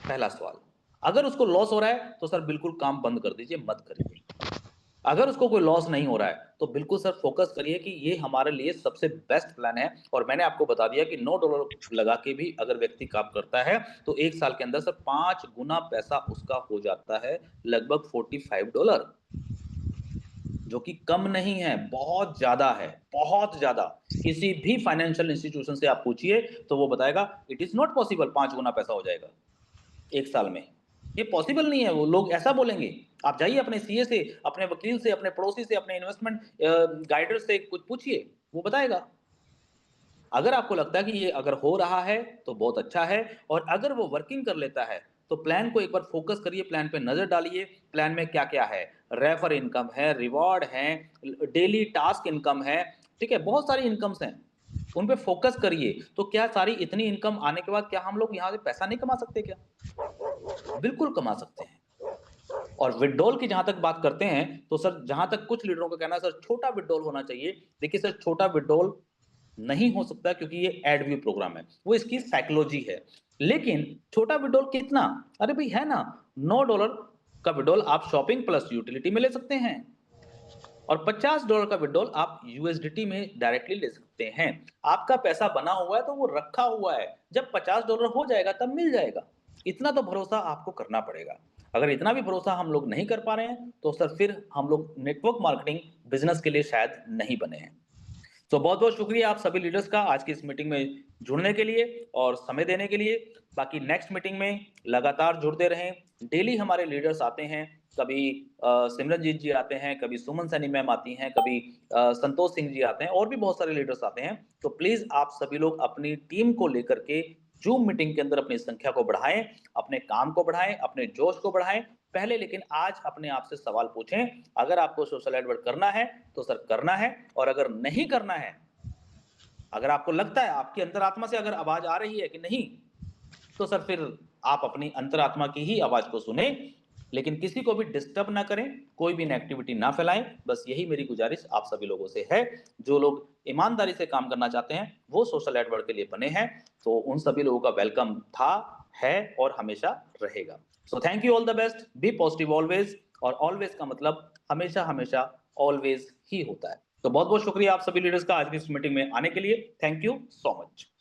पहला सवाल। अगर उसको लॉस हो रहा है तो सर बिल्कुल काम बंद कर दीजिए, मत करिए। अगर उसको कोई लॉस नहीं हो रहा है तो बिल्कुल सर फोकस करिए कि ये हमारे लिए सबसे बेस्ट प्लान है। और मैंने आपको बता दिया कि $9 लगा के भी अगर व्यक्ति काम करता है तो एक साल के अंदर सर 5 गुना पैसा उसका हो जाता है, लगभग $45, जो कि कम नहीं है, बहुत ज्यादा है, बहुत ज्यादा। किसी भी फाइनेंशियल इंस्टीट्यूशन से आप पूछिए तो वो बताएगा इट इज नॉट पॉसिबल 5 गुना पैसा हो जाएगा एक साल में। ये पॉसिबल नहीं है, वो लोग ऐसा बोलेंगे। आप जाइए अपने सीए से, अपने वकील से, अपने पड़ोसी से, अपने इन्वेस्टमेंट गाइडर से कुछ पूछिए, वो बताएगा। अगर आपको लगता है कि ये अगर हो रहा है तो बहुत अच्छा है, और अगर वो वर्किंग कर लेता है तो प्लान को एक बार फोकस करिए, प्लान पे नजर डालिए। प्लान में क्या क्या है, रेफर इनकम है, रिवॉर्ड है, डेली टास्क इनकम है, ठीक है, बहुत सारी इनकम्स हैं, उन पे फोकस करिए। तो क्या सारी इतनी इनकम आने के बाद क्या हम लोग यहाँ से पैसा नहीं कमा सकते क्या? बिल्कुल कमा सकते हैं। और विड्रॉल की जहां तक बात करते हैं तो सर, जहां तक कुछ लीडरों का कहना है सर छोटा विड्रॉल होना चाहिए। देखिए सर, छोटा विड्रॉल नहीं हो सकता क्योंकि ये एड व्यू प्रोग्राम है, वो इसकी साइकोलॉजी है। लेकिन छोटा विड्रॉल कितना? अरे भाई है ना, $9 का विड्रॉल आप शॉपिंग प्लस यूटिलिटी में ले सकते हैं, और $50 का विड्रॉल आप यूएसडीटी में डायरेक्टली ले सकते हैं। आपका पैसा बना हुआ है तो वो रखा हुआ है, जब $50 हो जाएगा तब मिल जाएगा। इतना तो भरोसा आपको करना पड़ेगा। अगर इतना भी भरोसा हम लोग नहीं कर पा रहे हैं तो सर फिर हम लोग नेटवर्क मार्केटिंग बिजनेस के लिए शायद नहीं बने हैं। तो बहुत-बहुत शुक्रिया आप सभी लीडर्स का आज की इस मीटिंग में जुड़ने के लिए और समय देने के लिए। बाकी नेक्स्ट मीटिंग में लगातार जुड़ते रहें। डेली हमारे लीडर्स आते हैं, कभी सिमरनजीत जी आते हैं, कभी सुमन सैनी मैम आती हैं, कभी संतोष सिंह जी आते हैं और भी बहुत सारे लीडर्स आते हैं। तो प्लीज़ आप सभी लोग अपनी टीम को लेकर के ज़ूम मीटिंग के अंदर अपनी संख्या को बढ़ाएँ, अपने काम को बढ़ाएँ, अपने जोश को बढ़ाएँ। पहले लेकिन आज अपने आप से सवाल पूछें, अगर आपको सोशल एडवर्ट करना है, तो सर करना है, और अगर नहीं करना है, अगर आपको लगता है आपकी अंतरात्मा से अगर आवाज आ रही है कि नहीं, तो सर फिर आप अपनी अंतरात्मा की ही आवाज को सुने, लेकिन किसी को भी डिस्टर्ब ना करें, कोई भी नेगेटिविटी ना फैलाएं। बस यही मेरी गुजारिश आप सभी लोगों से है। जो लोग ईमानदारी से काम करना चाहते हैं, वो सोशल एडवर्ट के लिए बने हैं, तो उन सभी लोगों का वेलकम था, है और हमेशा रहेगा। So thank you, all the best, be positive always, और ऑलवेज का मतलब हमेशा हमेशा ऑलवेज ही होता है। तो बहुत बहुत शुक्रिया आप सभी लीडर्स का आज की इस मीटिंग में आने के लिए। Thank you so much.